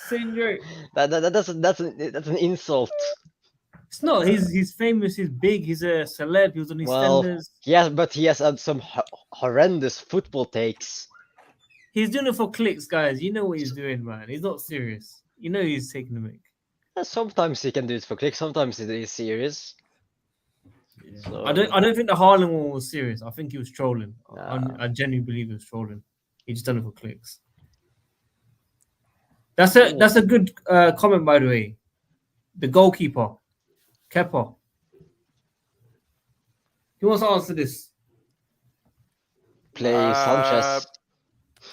Sindri. That's an insult. It's not. He's famous. He's big. He's a celeb. He was on EastEnders. Yeah, but he has had some horrendous football takes. He's doing it for clicks, guys. You know what he's doing, man. He's not serious. You know he's taking the mic. Sometimes he can do it for clicks. Sometimes it is serious. Yeah. So, I don't think the Haaland one was serious. I think he was trolling. Nah. I genuinely believe he was trolling. He just done it for clicks. That's a good comment, by the way. The goalkeeper, Kepa. Who wants to answer this? play Sanchez.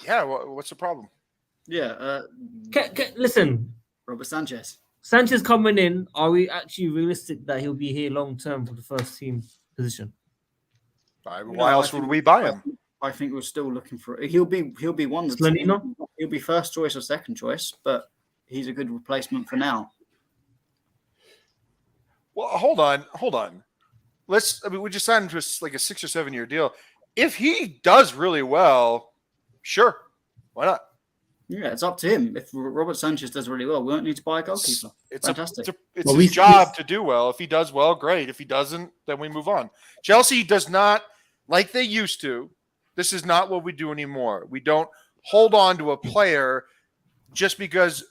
Yeah, what's the problem? Yeah. Listen, Robert Sanchez. Sanchez coming in. Are we actually realistic that he'll be here long term for the first team position? Why else would we buy him? I think we're still looking for it. He'll be one. He'll be first choice or second choice, but he's a good replacement for now. Well, hold on. We just signed him to like a 6 or 7 year deal. If he does really well, sure, why not? Yeah, it's up to him. If Robert Sanchez does really well, we don't need to buy a goalkeeper. It's fantastic. It's his job to do well. If he does well, great. If he doesn't, then we move on. Chelsea does not, like they used to. This is not what we do anymore. We don't hold on to a player just because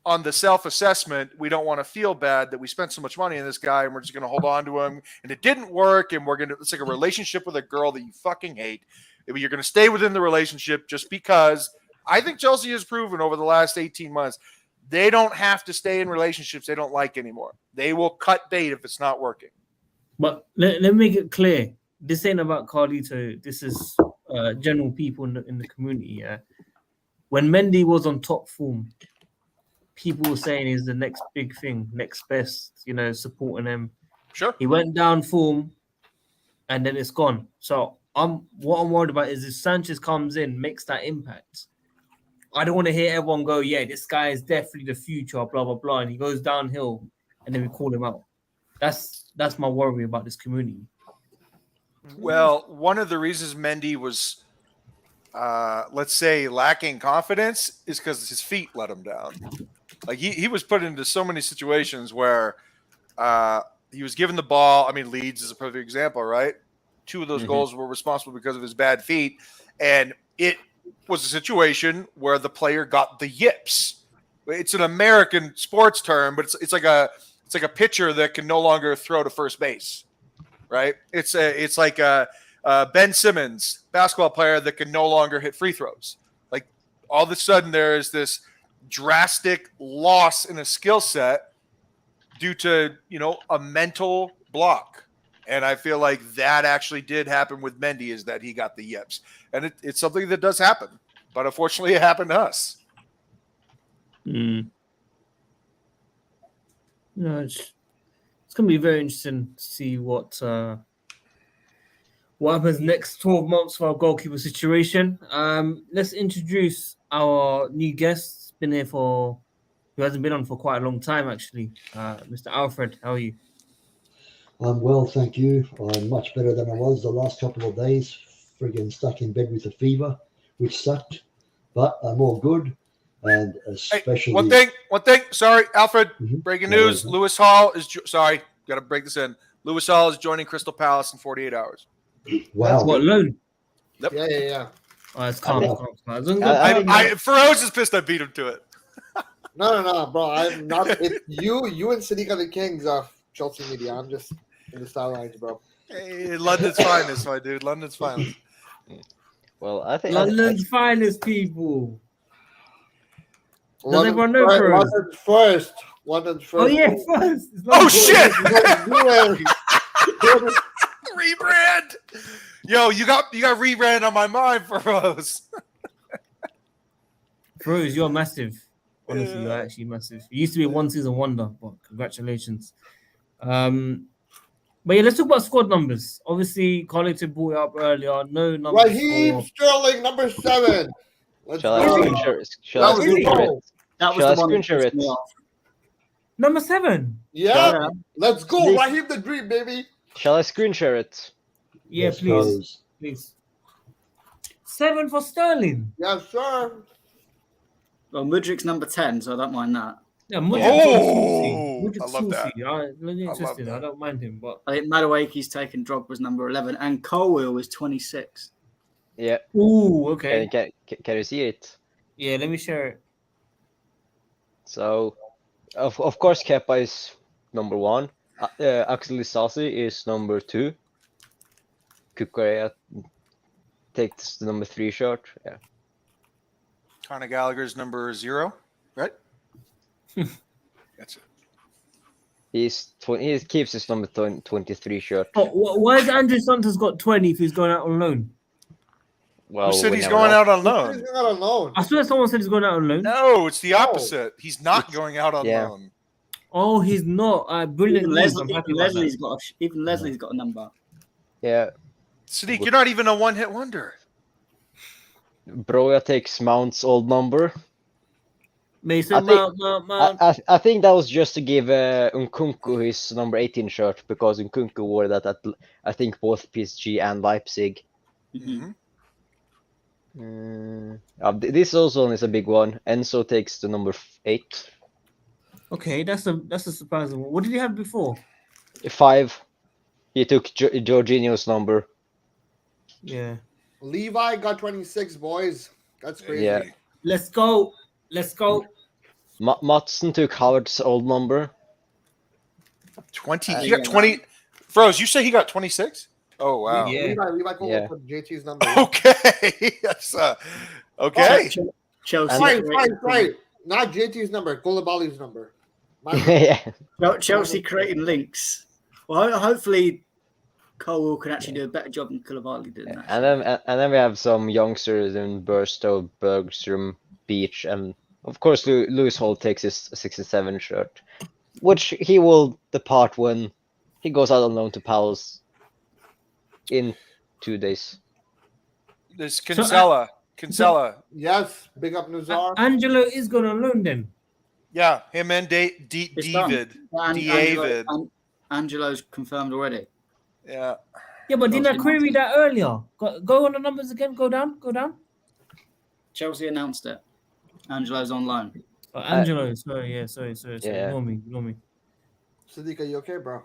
on the self-assessment, we don't want to feel bad that we spent so much money on this guy and we're just going to hold on to him and it didn't work and it's like a relationship with a girl that you fucking hate. You're going to stay within the relationship just because. I think Chelsea has proven over the last 18 months they don't have to stay in relationships they don't like anymore. They will cut bait if it's not working. But let me make it clear. This ain't about Carlito. This is general people in the community. Yeah. When Mendy was on top form, people were saying he's the next big thing, next best, supporting him. Sure. He went down form and then it's gone. So what I'm worried about is if Sanchez comes in, makes that impact. I don't want to hear everyone go, yeah, this guy is definitely the future, blah, blah, blah. And he goes downhill and then we call him out. That's my worry about this community. Well, one of the reasons Mendy was, let's say, lacking confidence is because his feet let him down. Like he was put into so many situations where he was given the ball. I mean, Leeds is a perfect example, right? 2 of those goals were responsible because of his bad feet. And it was a situation where the player got the yips. It's an American sports term, but it's like a pitcher that can no longer throw to first base, right? It's like a Ben Simmons, basketball player that can no longer hit free throws. Like all of a sudden there is this drastic loss in a skill set due to, a mental block. And I feel like that actually did happen with Mendy, is that he got the yips. And it's something that does happen. But unfortunately, it happened to us. It's going to be very interesting to see what happens next 12 months for our goalkeeper situation. Let's introduce our new guest. Been here who hasn't been on for quite a long time, actually. Mr. Alfred, how are you? I'm well, thank you. I'm much better than I was the last couple of days. Friggin' stuck in bed with a fever, which sucked, but I'm all good. and especially One thing. Sorry, Alfred. Mhm. Breaking No news. worries, man. Lewis Hall is sorry. Got to break this in. Lewis Hall is joining Crystal Palace in 48 hours. Wow. What loan? Yeah. Oh, it's calm. Yeah. As long as I they're paying Feroz is pissed I beat him to it. No, bro. I'm not. It's you and Sadiq are the kings of Chelsea media. I'm just in the sidelines, bro. Hey, London's finest, my dude. London's finest. Well, I think London's finest people. Does London everyone know first, Feroz? London's first. Oh yeah, first. It's Oh, London's shit! first. Rebrand. Yo, you got rebrand on my mind, Feroz. Feroz, you're massive. Honestly, Yeah. you're actually massive. You used to be a one-season wonder, but congratulations. But yeah, let's talk about squad numbers. Obviously, Carlito brought it up earlier. No numbers Raheem for... Sterling, number 7. Let's shall I go. screen share? Shall I That was screen share it? That was Shall I the one screen that share pissed it? me off. Number 7. Yeah, let's go. Please. Raheem the Dream, baby. Shall I screen share it? Yeah, Yes, please. Please. 7 for Sterling. Yes, sir. Well, Mudrik's number 10, so I don't mind that. Yeah, Mudrik's Oh, Mudrik's I love that. saucy. Interesting. I don't mind him, but I think Madueke's taken Drogba's number 11, and Colwill is 26. Yeah. ooh, okay. Can you see it? Yeah, let me share it. So, of course, Kepa is number 1. Axel Disasi is number 2. Kukurea takes the number 3 shirt. Yeah. Conor Gallagher's number 0, right? That's it. He keeps his number 23 shirt. Oh, why has Andrew Santos got 20 if he's going out on loan? Well, Who said we he's never going know. out on He's loan? not alone. I swear someone said he's going out on loan. No, it's the opposite. He's not going out on yeah. loan. Oh, he's not. Brilliant. Even, news. I'm happy about Leslie's got a number. Yeah. Sadiq, you're not even a one-hit wonder. Broja takes Mount's old number. Mason I Mount. I think that was just to give Nkunku his number 18 shirt because Nkunku wore that at I think both PSG and Leipzig. Mm-hmm. This also is a big one. Enzo takes the number 8. Okay, that's a surprising one. What did he have before? 5. He took Jorginho's number. Yeah. Levi got 26, boys. That's crazy. Yeah. Let's go. Matson took Howard's old number. 20. He got 20. Froze, you say he got 26? Oh, wow. Yeah. Levi Cole Yeah. put JT's number. Okay. That's okay. Chelsea. Right. Not JT's number. Koulibaly's number. Yeah. Chelsea creating links. Well, hopefully Colwill can actually do a better job than Koulibaly did. And then we have some youngsters in Burstow, Bergstrom, Beach, and of course Lewis Hall takes his 67 shirt, which he will depart when he goes out on loan to Palace in 2 days. There's Kinsella. Yes. Big up Nuzar. Angelo is going on loan then. Yeah, him and Deivid. Angelo's confirmed already. Yeah. Yeah, but didn't I query that earlier? Go on the numbers again. Go down. Chelsea announced it. Angelo's on loan. Oh, Angelo. Sorry. Yeah. Ignore me. Sadiq, are you okay, bro?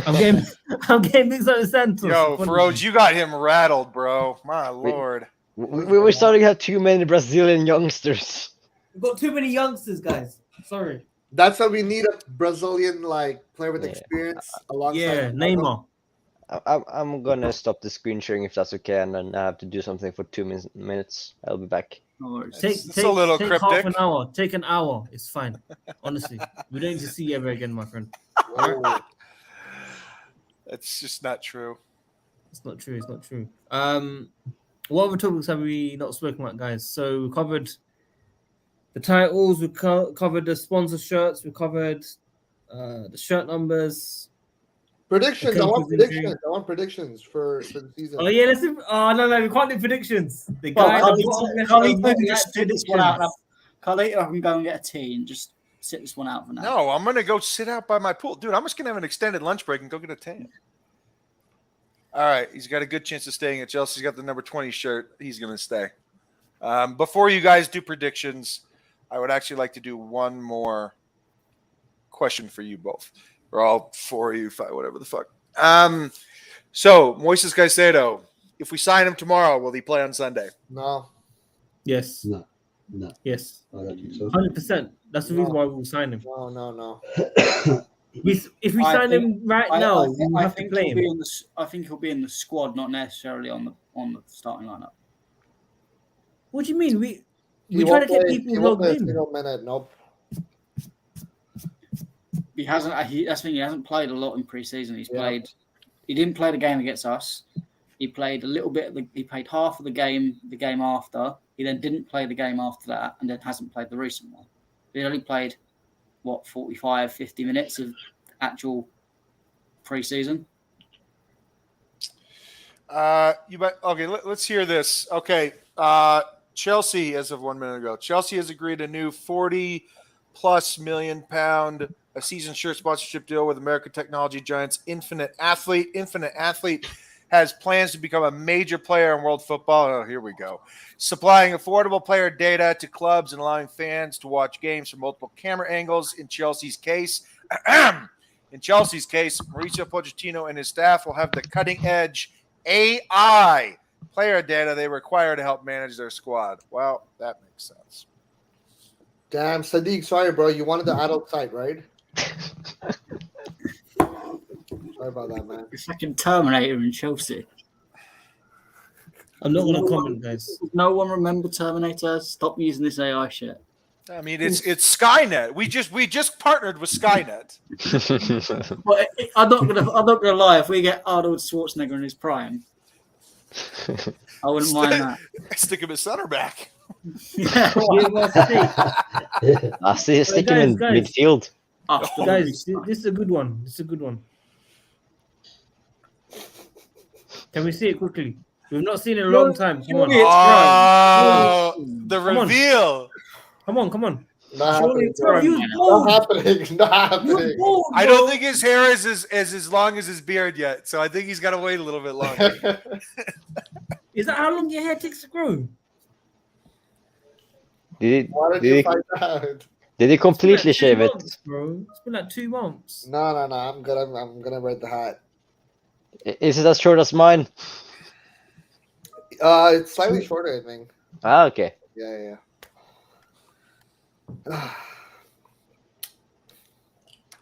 I'm getting mixed up with Santos. Yo, Feroz, you got him rattled, bro. My lord. We were starting to have too many Brazilian youngsters. We've got too many youngsters, guys. Sorry. That's why we need a Brazilian player with Yeah. experience alongside. Yeah, Neymar. I'm gonna stop the screen sharing if that's okay, and then I have to do something for 2 minutes. I'll be back. No worries. It's a little take cryptic. half an hour. Take an hour. It's fine. Honestly, we don't need to see you ever again, my friend. Whoa. That's just not true. It's not true. What other topics have we not spoken about, guys? So we covered the titles. We covered the sponsor shirts. We covered the shirt numbers. Predictions. I want predictions for the season. Oh yeah, no, we can't do predictions. The guy Carlito can just sit this one out. Carlito can go and get a tea and just sit this one out for now. No, I'm gonna go sit out by my pool, dude. I'm just gonna have an extended lunch break and go get a tan. All right, he's got a good chance of staying at Chelsea. He's got the number 20 shirt. He's gonna stay. Before you guys do predictions, I would actually like to do one more question for you both, or all four of you, five, whatever the fuck. So Moises Caicedo, if we sign him tomorrow, will he play on Sunday? No. Yes. No. Yes. I don't think so. 100%. That's the reason why we'll sign him. No. If we sign him right now, we have to play him. I think he'll be in the squad, not necessarily on the starting lineup. What do you mean? We try to get people logged in. Single minute, nope. He hasn't. That's the thing. He hasn't played a lot in pre-season. He's played. He didn't play the game against us. He played a little bit. He played half of the game. The game after. He then didn't play the game after that, and then hasn't played the recent one. He only played 45, 50 minutes of actual pre-season. Okay, let's hear this. Okay, Chelsea, as of 1 minute ago, Chelsea has agreed a new £40+ million a season shirt sponsorship deal with American technology giants Infinite Athlete. Infinite Athlete has plans to become a major player in world football. Oh, here we go. Supplying affordable player data to clubs and allowing fans to watch games from multiple camera angles. In Chelsea's case, Mauricio Pochettino and his staff will have the cutting-edge AI player data they require to help manage their squad. Well, that makes sense. Damn, Sadiq, sorry, bro. You wanted the adult site, right? Sorry about that, man. It's fucking Terminator in Chelsea. I'm not going to comment, guys. No one remember Terminator. Stop using this AI shit. I mean, it's Skynet. We just partnered with Skynet. But I'm not gonna lie. If we get Arnold Schwarzenegger in his prime, I wouldn't mind that. Stick him at center back. Yeah, I see. Stick him in midfield. Guys, this is a good one. Can we see it quickly? We've not seen it in a long time. Come on. The reveal. Come on. Not happening. I don't think his hair is as long as his beard yet, so I think he's got to wait a little bit longer. Is that how long your hair takes to grow? Did you find out? Did he completely shave it? Bro. It's been like 2 months. No. I'm gonna wear the hat. Is it as short as mine? It's slightly shorter, I think. Ah, okay. Yeah.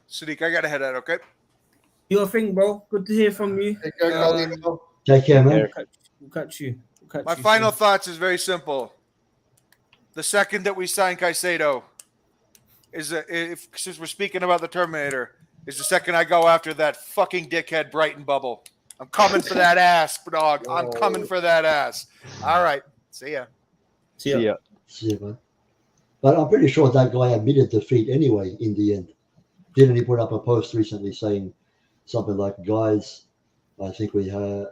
Sadiq, I gotta head out, okay? Your thing, bro. Good to hear from you. Take care, Carlino. Take care, man. We'll catch you. My final thoughts is very simple. The second that we sign Caicedo since we're speaking about the Terminator, is the second I go after that fucking dickhead Brighton bubble. I'm coming for that ass, dog. I'm coming for that ass. All right. See ya. See ya, man. But I'm pretty sure that guy admitted defeat anyway in the end. Didn't he put up a post recently saying something like, guys, I think we have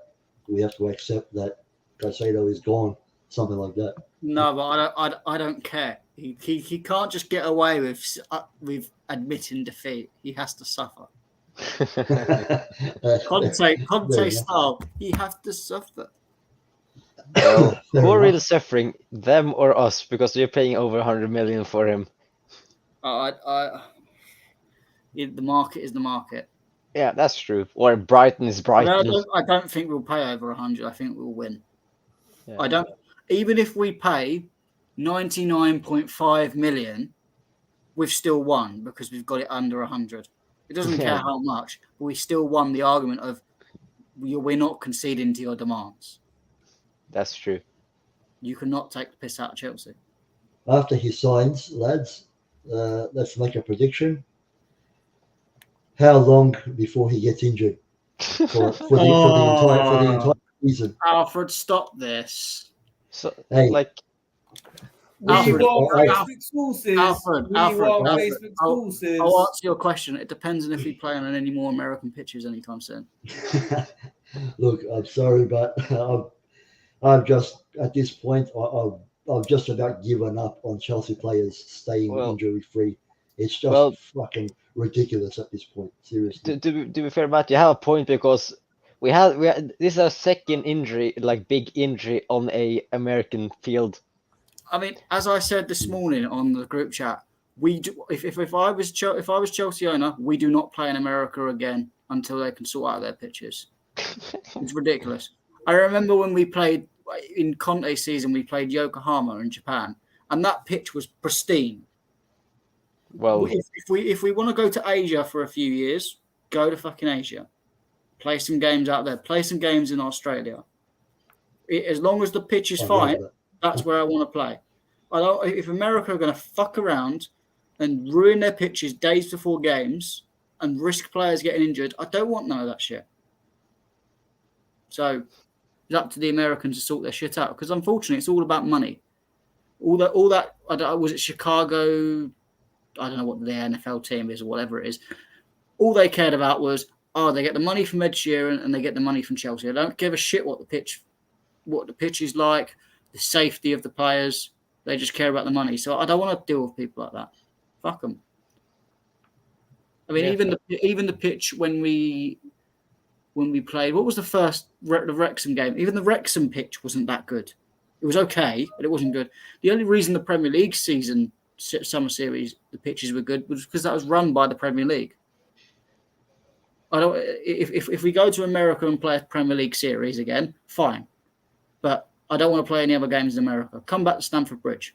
to accept that Caicedo is gone, something like that. No, but I don't care. He can't just get away with admitting defeat. He has to suffer. Conte style. He has to suffer. Well, who are really suffering, them or us? Because we're paying over 100 million for him. The market is the market. Yeah, that's true. Or Brighton is Brighton. I don't think we'll pay over 100. I think we'll win. Yeah. I don't. Even if we pay 99.5 million, we've still won because we've got it under 100. It doesn't care how much, but we still won the argument of we're not conceding to your demands. That's true. You cannot take the piss out of Chelsea. After he signs, lads, let's make a prediction. How long before he gets injured for the entire season? Alfred, stop this. So, Hey. Alfred, I'll answer your question. It depends on if we play on any more American pitches anytime soon. Look, I'm sorry, but I'm just at this point. I've just about given up on Chelsea players staying injury free. It's just fucking ridiculous at this point. Seriously. To be fair, Matt, you have a point because we had this is our second injury, like big injury on a American field. I mean, as I said this morning on the group chat, we do, if I was Chelsea owner, we do not play in America again until they can sort out their pitches. It's ridiculous. I remember when we played in Conte's season, we played Yokohama in Japan, and that pitch was pristine. Well, if we want to go to Asia for a few years, go to fucking Asia. Play some games out there. Play some games in Australia. As long as the pitch is fine, that's where I want to play. If America are going to fuck around and ruin their pitches days before games and risk players getting injured, I don't want none of that shit. So it's up to the Americans to sort their shit out, because unfortunately it's all about money. All that. Was it Chicago? I don't know what the NFL team is or whatever it is. All they cared about was, they get the money from Ed Sheeran and they get the money from Chelsea. I don't give a shit what the pitch is like, the safety of the players. They just care about the money. So I don't want to deal with people like that. Fuck them. I mean, even the pitch when we played, what was the Wrexham game? Even the Wrexham pitch wasn't that good. It was okay, but it wasn't good. The only reason the Premier League season, summer series, the pitches were good was because that was run by the Premier League. If we go to America and play a Premier League series again, fine. But I don't want to play any other games in America. Come back to Stamford Bridge.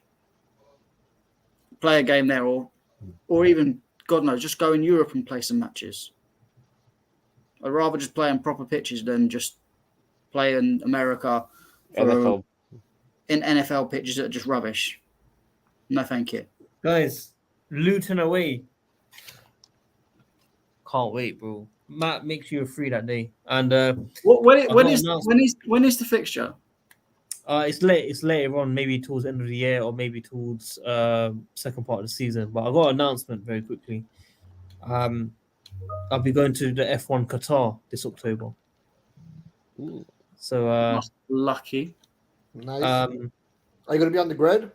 Play a game there, or even, God knows, just go in Europe and play some matches. I'd rather just play on proper pitches than just play in America in NFL pitches that are just rubbish. No, thank you. Guys, Luton away. Can't wait, bro. Matt makes you free that day. And when is the fixture? It's late. It's later on, maybe towards the end of the year or maybe towards second part of the season. But I got an announcement very quickly. I'll be going to the F1 Qatar this October. Ooh. So lucky. Nice. Are you going to be on the grid?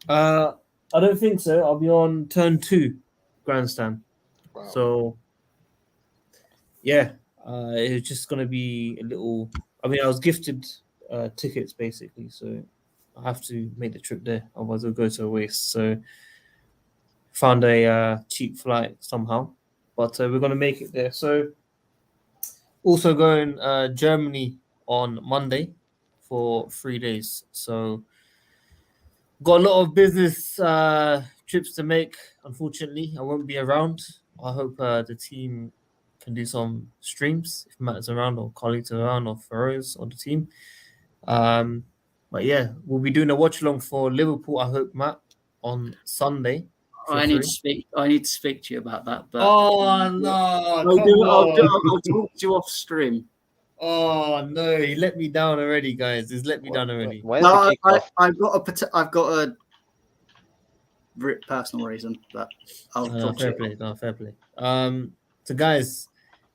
I don't think so. I'll be on turn 2 grandstand. Wow. So yeah, it's just going to be a little. I mean, I was gifted tickets basically, so I have to make the trip there. Otherwise, it'll go to a waste. So found a cheap flight somehow, but we're going to make it there. So also going Germany on Monday for 3 days. So got a lot of business trips to make. Unfortunately, I won't be around. I hope the team can do some streams if Matt is around or colleagues are around or Feroz or the team. But yeah, we'll be doing a watch along for Liverpool. I hope, Matt, on Sunday. I need to speak to you about that. But oh no! I'll talk to you off stream. Oh no! He let me down already, guys. He's let me down already. No, I've got a personal reason, but I'll talk to you. Fair play. So guys,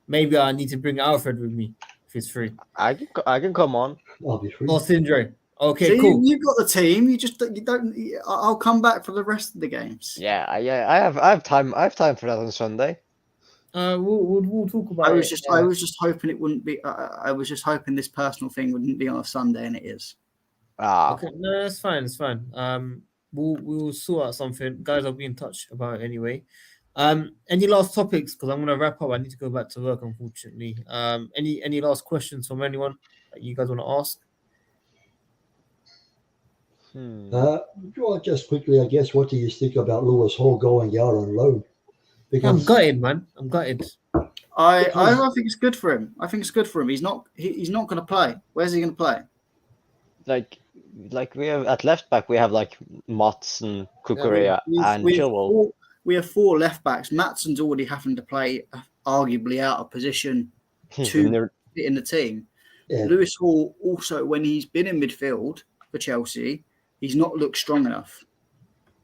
maybe I need to bring Alfred with me if he's free. I can come on. I'll be free. Or Sindre. Okay, See, cool. You've got the team. You don't. I'll come back for the rest of the games. Yeah. I have time. I have time for that on Sunday. We'll talk about. I was just hoping it wouldn't be. I was just hoping this personal thing wouldn't be on a Sunday, and it is. Okay, no, that's fine. It's fine. We'll sort out something, guys. I'll be in touch about it anyway. Any last topics? Because I'm gonna wrap up. I need to go back to work, unfortunately. Any last questions from anyone that you guys want to ask? Well, just quickly, I guess, what do you think about Lewis Hall going out on loan? Because I'm gutted, man. I'm gutted. I think it's good for him. He's not going to play. Where's he going to play? Like we have at left back, we have like Matson, Kukurea, and Chilwell. We have 4 left backs. Matson's already having to play arguably out of position to fit in the team. Yeah. Lewis Hall also, when he's been in midfield for Chelsea, he's not looked strong enough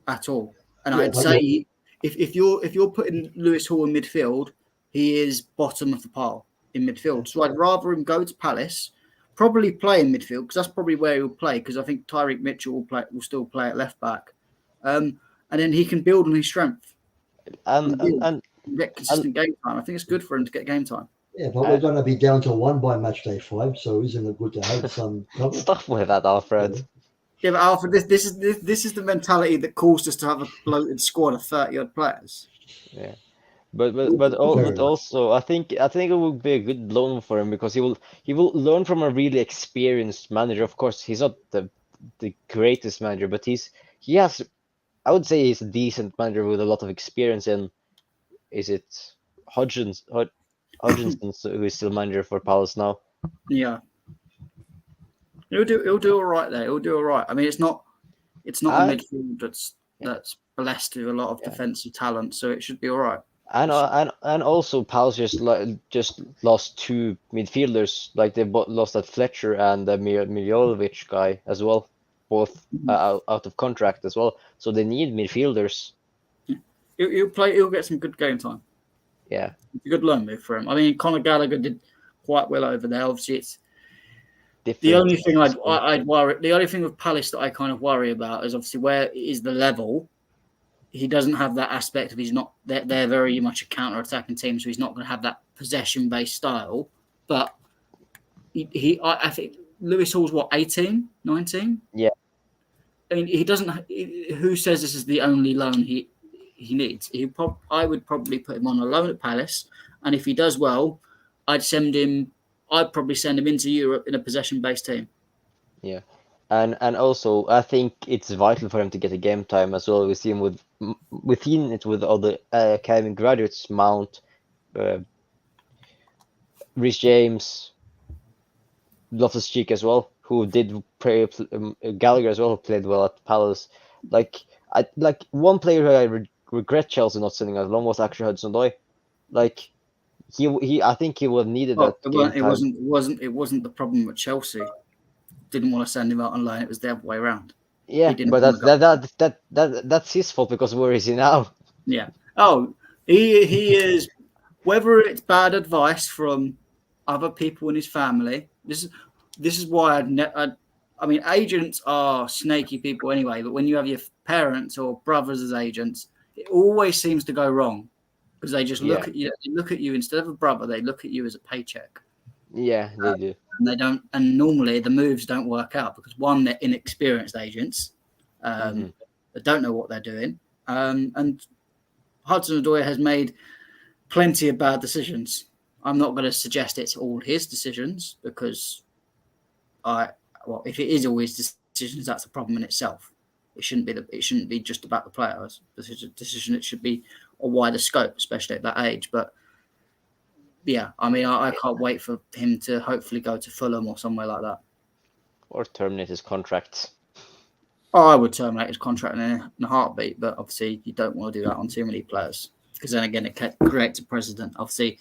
at all. And I'd say if you're putting Lewis Hall in midfield, he is bottom of the pile in midfield. So I'd rather him go to Palace, probably play in midfield because that's probably where he'll play. Because I think Tyreek Mitchell will still play at left back, and then he can build on his strength and get consistent game time. I think it's good for him to get game time. Yeah, but we're going to be down to 1 by match day 5, so isn't it good to have some cover? Stop with that, Alfred. Yeah, but Alfred, this is the mentality that caused us to have a bloated squad of 30-odd players. Yeah. But also I think it would be a good loan for him because he will learn from a really experienced manager. Of course, he's not the greatest manager, but he has, I would say he's a decent manager with a lot of experience in. Is it Hodgson who is still manager for Palace now? Yeah, he'll do all right there. He'll do all right. I mean, it's not a midfield that's blessed with a lot of defensive talent, so it should be all right. And also Palace just lost two midfielders. Like they lost that Fletcher and the Miljovic guy as well, both out of contract as well. So they need midfielders. He'll get some good game time. Yeah, it's a good learn move for him. I mean, Conor Gallagher did quite well over there. Obviously, it's different. The only thing I'd worry. The only thing with Palace that I kind of worry about is obviously where is the level. He doesn't have that aspect of they're very much a counter-attacking team, so he's not going to have that possession-based style. But I think Lewis Hall's 18, 19? Yeah. I mean, he doesn't. Who says this is the only loan he needs? I would probably put him on a loan at Palace, and if he does well, I'd probably send him into Europe in a possession-based team. Yeah. And also, I think it's vital for him to get a game time as well. We've seen it with other academy graduates, Mount, Reece James, Loftus-Cheek as well, who did play. Gallagher as well, who played well at Palace. Like one player who I regret Chelsea not sending out loan was actually Hudson-Odoi. Like I think he would have needed that. It wasn't the problem with Chelsea. Didn't want to send him out on loan. It was the other way around. Yeah, but that's his fault because where is he now? Yeah. Oh, he is. Whether it's bad advice from other people in his family, this is why I mean, agents are snaky people anyway. But when you have your parents or brothers as agents, it always seems to go wrong because they just look at you. They look at you instead of a brother. They look at you as a paycheck. Yeah, they do. And they don't. And normally the moves don't work out because one, they're inexperienced agents that don't know what they're doing. And Hudson-Odoi has made plenty of bad decisions. I'm not going to suggest it's all his decisions because if it is all his decisions, that's a problem in itself. It shouldn't be just about the players' decision. It should be a wider scope, especially at that age. But yeah, I mean, I can't wait for him to hopefully go to Fulham or somewhere like that. Or terminate his contract. Oh, I would terminate his contract in a heartbeat, but obviously you don't want to do that on too many players because then again it creates a precedent. Obviously,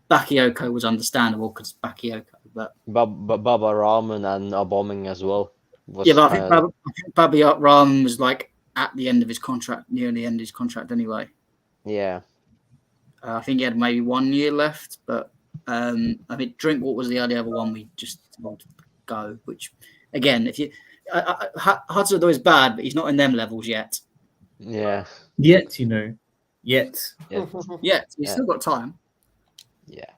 Bakayoko was understandable because Bakayoko, but Baba Rahman and Aubameyang as well. But I think Baba Rahman was like at the end of his contract, near the end of his contract anyway. Yeah. I think he had maybe 1 year left, but I mean, Drinkwater was the only other one we just wanted to go. Which, again, if you Hudson-Odoi is bad, but he's not in them levels yet. Yeah. Yet, you know, yet. He's still got time. Yeah.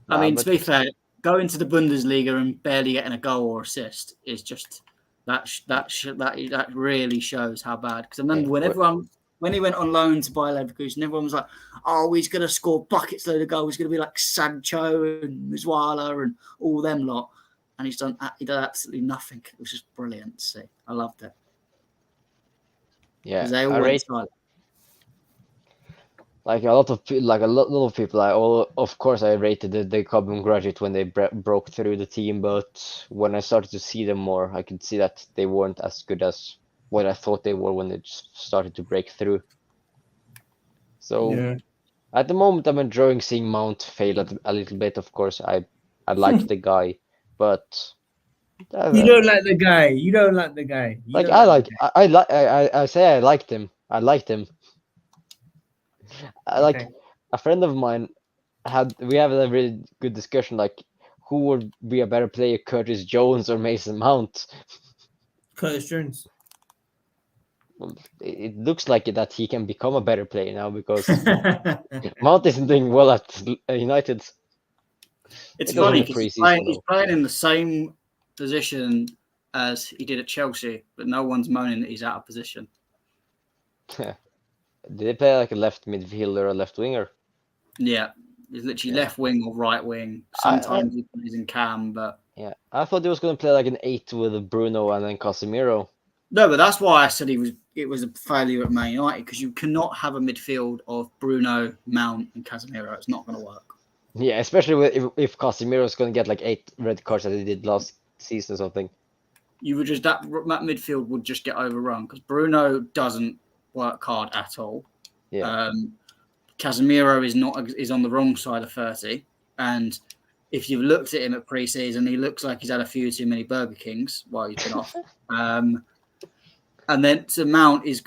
I mean, to be fair, going to the Bundesliga and barely getting a goal or assist is just that really shows how bad. Because I remember when he went on loan to Bayer Leverkusen, everyone was like, "Oh, he's going to score buckets load of goals. He's going to be like Sancho and Musiala and all them lot." And he done absolutely nothing. It was just brilliant to see. I loved it. Yeah, they all went silent. Like a lot of people, of course, I rated the Cobham graduate when they broke through the team, but when I started to see them more, I could see that they weren't as good as what I thought they were when they just started to break through. So at the moment, I'm enjoying seeing Mount fail a little bit. Of course, I like the guy, but you don't like the guy. You don't like the guy. I say I liked him. I liked him. A friend of mine we have a really good discussion, like who would be a better player, Curtis Jones or Mason Mount? Curtis Jones. Well, it looks like that he can become a better player now because Mount isn't doing well at United. It's funny because he's playing in the same position as he did at Chelsea, but no one's moaning that he's out of position. Did they play like a left midfielder or a left winger? Yeah, he's literally left wing or right wing. Sometimes he plays in cam, but yeah, I thought he was going to play like an 8 with Bruno and then Casemiro. No, but that's why I said it was a failure at Man United, because you cannot have a midfield of Bruno, Mount, and Casemiro. It's not going to work. Yeah, especially if Casemiro is going to get like 8 red cards as he did last season or something. You would just that midfield would just get overrun because Bruno doesn't work hard at all. Yeah. Casemiro is on the wrong side of 30, and if you've looked at him at pre-season, he looks like he's had a few too many Burger Kings while he's been off. And then to Mount is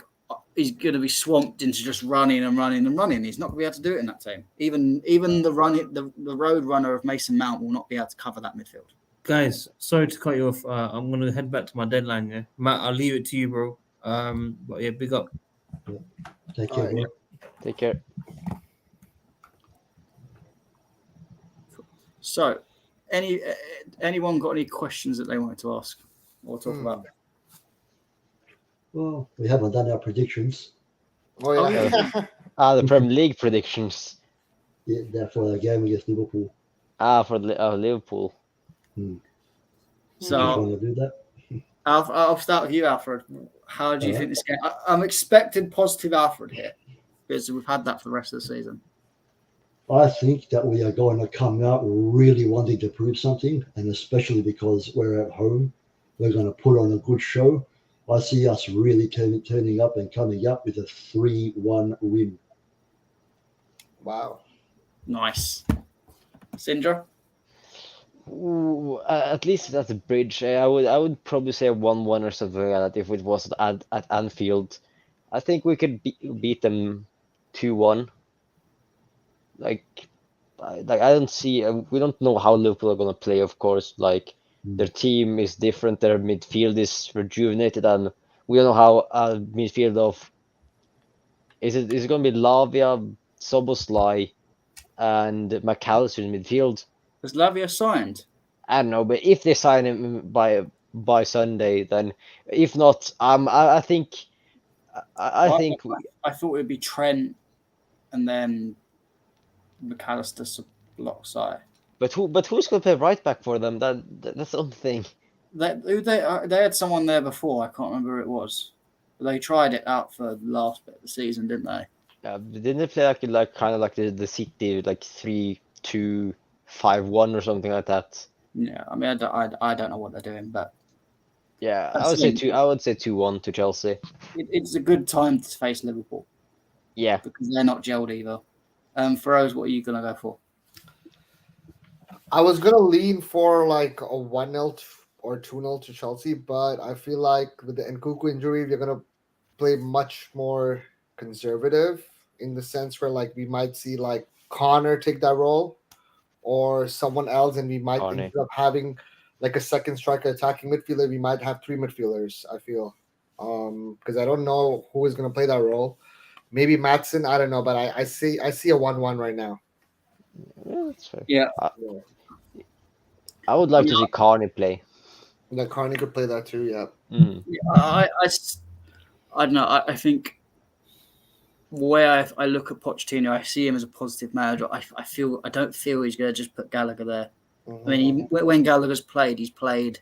going to be swamped into just running and running and running. He's not going to be able to do it in that team. Even the road runner of Mason Mount will not be able to cover that midfield. Guys, sorry to cut you off. I'm going to head back to my deadline. Yeah, Matt, I'll leave it to you, bro. But yeah, big up. Take care, bro. Take care. So, anyone got any questions that they wanted to ask or talk about? Well, we haven't done our predictions. Oh, yeah. The Premier League predictions. Yeah, that for the game against Liverpool. For Liverpool. So, want to do that? I'll start with you, Alfred. How do you think this game? I'm expecting positive Alfred here because we've had that for the rest of the season. I think that we are going to come out really wanting to prove something, and especially because we're at home, we're going to put on a good show. I see us really turning up and coming up with a 3-1 win. Wow. Nice. Sindra? Ooh, at least that's a bridge. I would probably say 1-1 or something like that if it was at Anfield. I think we could beat them 2-1. Like I don't see. We don't know how Liverpool are gonna play. Of course, their team is different. Their midfield is rejuvenated, and we don't know how midfield of. Is it gonna be Lavia, Soboslai, and McAllister in midfield? Was Lavia signed? I don't know, but if they sign him by Sunday, then if not, I think I think I thought it would be Trent, and then McAllister alongside. But who's going to play right back for them? That's the only thing. They had someone there before. I can't remember who it was. They tried it out for the last bit of the season, didn't they? Didn't they play like kind of like the City, like 3-2-5-1 or something like that? Yeah, I mean I don't know what they're doing, but yeah, I would say 2-1 to Chelsea. It's a good time to face Liverpool. Yeah, because they're not gelled either. Feroz, what are you gonna go for? I was gonna lean for like a 1-0 or 2-0 to Chelsea, but I feel like with the Nkunku injury, we're gonna play much more conservative in the sense where like we might see like Connor take that role or someone else, and we might end up having like a second striker attacking midfielder. We might have 3 midfielders, I feel. Because I don't know who is gonna play that role. Maybe Maatsen, I don't know, but I see a 1-1 right now. Yeah, that's fair. Yeah. I would like to see Carney play. Yeah, Carney could play that too, yeah. Yeah, I don't know. I think the way I look at Pochettino, I see him as a positive manager. I don't feel he's going to just put Gallagher there. I mean, when Gallagher's played, he's played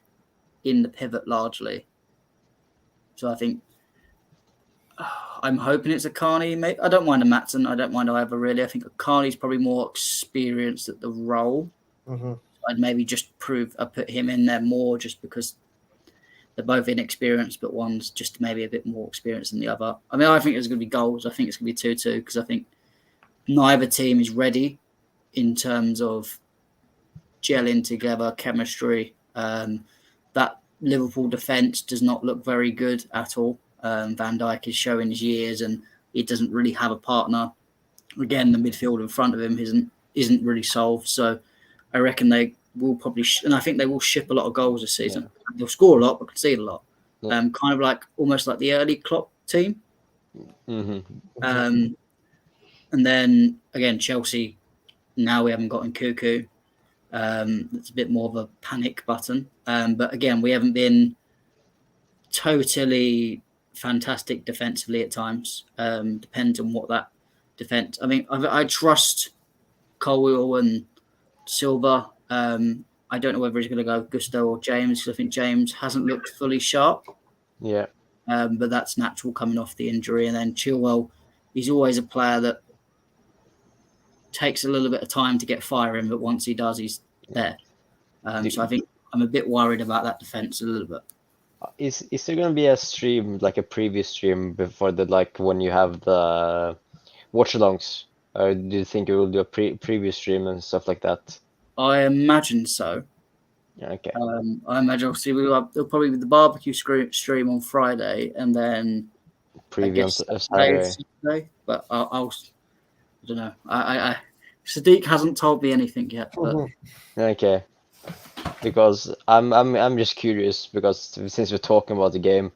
in the pivot largely. So I think I'm hoping it's a Carney. I don't mind a Maatsen. I don't mind either, really. I think Carney's probably more experienced at the role. I'd maybe just put him in there more just because they're both inexperienced, but one's just maybe a bit more experienced than the other. I mean, I think there's going to be goals. I think it's going to be 2-2 because I think neither team is ready in terms of gelling together, chemistry. That Liverpool defence does not look very good at all. Van Dijk is showing his years and he doesn't really have a partner. Again, the midfield in front of him isn't really solved. So I reckon they will probably, and I think they will ship a lot of goals this season. Yeah. They'll score a lot, but concede a lot. Yeah. Kind of like almost like the early Klopp team. And then again, Chelsea. Now we haven't got Nkunku. It's a bit more of a panic button. But again, we haven't been totally fantastic defensively at times. Depends on what that defense. I mean, I trust Colwill and Silva. I don't know whether he's going to go Gusto or James, because I think James hasn't looked fully sharp. Yeah. But that's natural coming off the injury. And then Chilwell, he's always a player that takes a little bit of time to get firing, but once he does, he's there. So I think I'm a bit worried about that defense a little bit. Is there going to be a stream, like a previous stream before the, like when you have the watchalongs? Or do you think you will do a previous stream and stuff like that? I imagine so. Okay. I imagine obviously there'll probably be the barbecue stream on Friday, and then Preview on Saturday. But I don't know. I Sadiq hasn't told me anything yet. But... Okay. Because I'm just curious, because since we're talking about the game,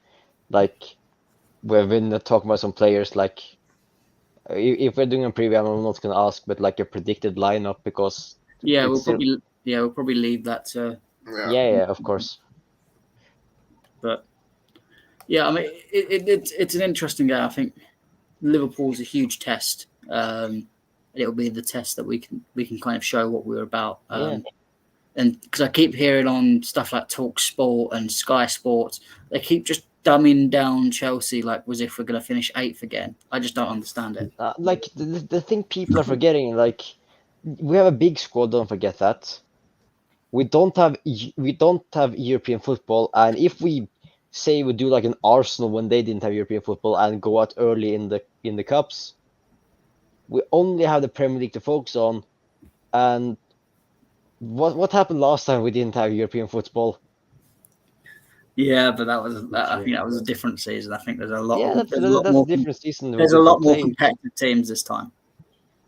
like we've been talking about some players, like if we're doing a preview, I'm not gonna ask, but like a predicted lineup, because we'll probably leave that to yeah, of course. But yeah, I mean it's an interesting game. I think Liverpool's a huge test. It'll be the test that we can kind of show what we're about. And because I keep hearing on stuff like Talk Sport and Sky Sports, they keep just dumbing down Chelsea like as if we're going to finish 8th again. I just don't understand it. Like the thing people are forgetting, like we have a big squad. Don't forget that. We don't have European football, and if we say we do like an Arsenal when they didn't have European football and go out early in the cups, we only have the Premier League to focus on. And what happened last time we didn't have European football? Yeah, but I think that was a different season. I think there's a lot. Yeah, that's a different season. There's a lot more competitive teams this time.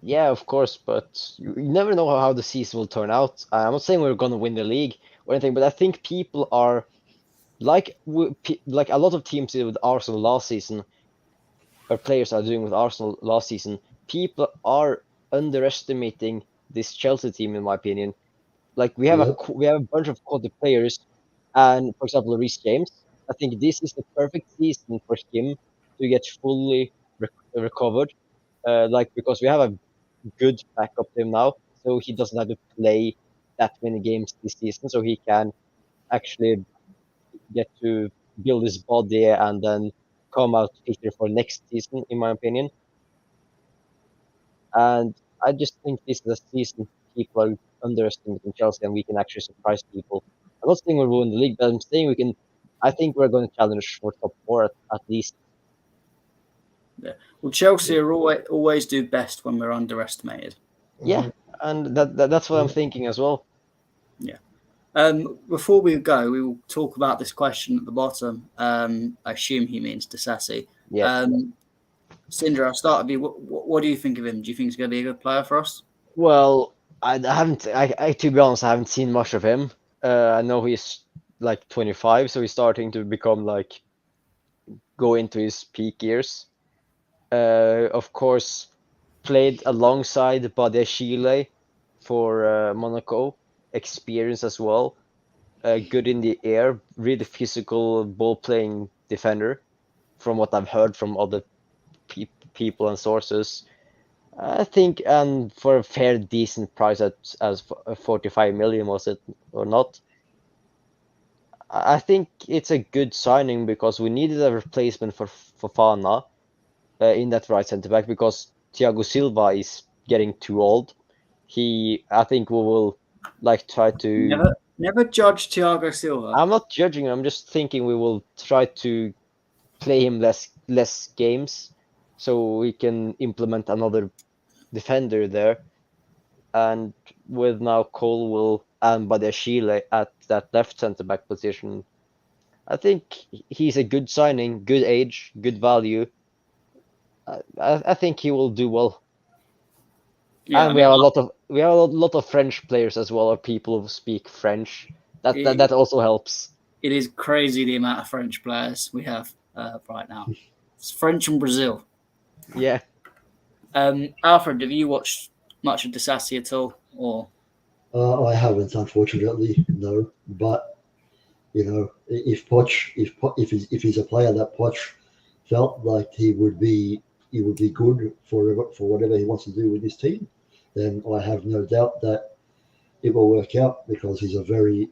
Yeah, of course, but you never know how the season will turn out. I'm not saying we're going to win the league or anything, but I think people are like a lot of teams did with Arsenal last season, or players are doing with Arsenal last season. People are underestimating this Chelsea team, in my opinion. Like we have a bunch of quality players, and for example, Reece James. I think this is the perfect season for him to get fully recovered. Because we have a good backup to him now, so he doesn't have to play that many games this season, so he can actually get to build his body and then come out fitter for next season, in my opinion. And I just think this is a season people are underestimating Chelsea, and we can actually surprise people. I'm not saying we'll win the league, but I'm saying we can. I think we're going to challenge for top 4 at least. Yeah. Well, Chelsea are always do best when we're underestimated. Yeah, and that's what I'm thinking as well. Yeah. Before we go, we will talk about this question at the bottom. I assume he means Disasi. Yeah. Sindra, I'll start with you. What do you think of him? Do you think he's going to be a good player for us? Well, I haven't. To be honest, I haven't seen much of him. I know he's like 25, so he's starting to become like go into his peak years. Of course, played alongside Badiashile for Monaco. Experience as well. Good in the air, really physical ball-playing defender, from what I've heard from other people and sources. I think, and for a fair, decent price as 45 million, was it or not? I think it's a good signing because we needed a replacement for Fofana in that right centre back, because Thiago Silva is getting too old. I think we will try to never judge Thiago Silva. I'm not judging him. I'm just thinking we will try to play him less games, so we can implement another defender there. And with now Colwill and Badiashile at that left centre back position, I think he's a good signing, good age, good value. I think he will do well. Yeah, and we have a lot of French players as well, or people who speak French. That also helps. It is crazy the amount of French players we have right now. It's French and Brazil. Yeah. Alfred, have you watched much of Disasi at all, or? I haven't, unfortunately, no. But if he's a player that Poch felt like he would be good for whatever he wants to do with this team, then I have no doubt that it will work out, because he's a very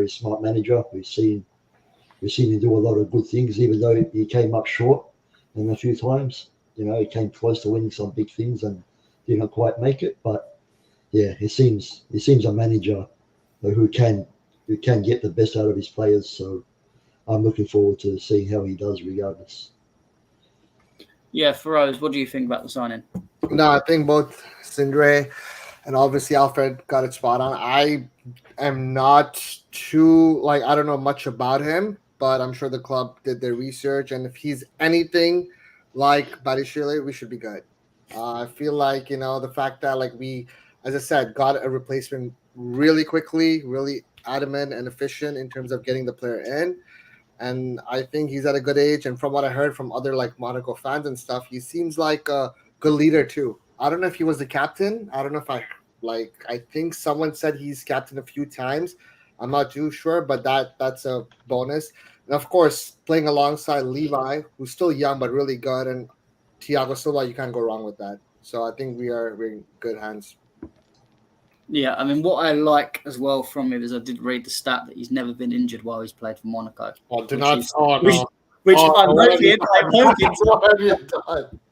smart manager. We've seen him do a lot of good things, even though he came up short and a few times. He came close to winning some big things and didn't quite make it. But yeah, he seems a manager who can get the best out of his players. So I'm looking forward to seeing how he does, regardless. Yeah, Feroz, what do you think about the signing? No, I think both Sindre and obviously Alfred got it spot on. I am not too, I don't know much about him, but I'm sure the club did their research. And if he's anything like Badiashile, we should be good. I feel like, the fact that we, as I said, got a replacement really quickly, really adamant and efficient in terms of getting the player in. And I think he's at a good age. And from what I heard from other Monaco fans and stuff, he seems like a good leader too. I don't know if he was the captain. I don't know if I think someone said he's captain a few times. I'm not too sure, but that's a bonus. And of course, playing alongside Levi, who's still young but really good, and Thiago Silva, you can't go wrong with that. So I think we're in good hands. Yeah, I mean, what I like as well from him is I did read the stat that he's never been injured while he's played for Monaco. Oh,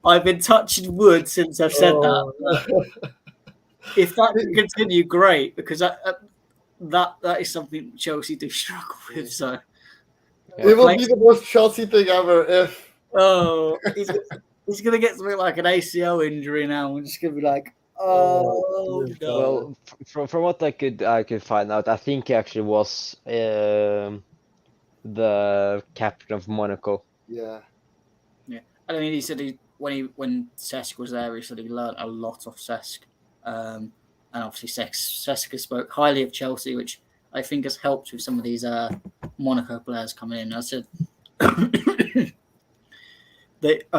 I've been touching wood since I've said that. If that can continue, great, because that is something Chelsea do struggle with. So it will be the most Chelsea thing ever if. Oh, he's going to get something like an ACL injury now. We're just going to be like, oh no. Well, from what I could find out, I think he actually was the captain of Monaco. Yeah. I mean, he said when Cesc was there, he said he learned a lot of Cesc. And obviously Cesc spoke highly of Chelsea, which I think has helped with some of these Monaco players coming in. I said I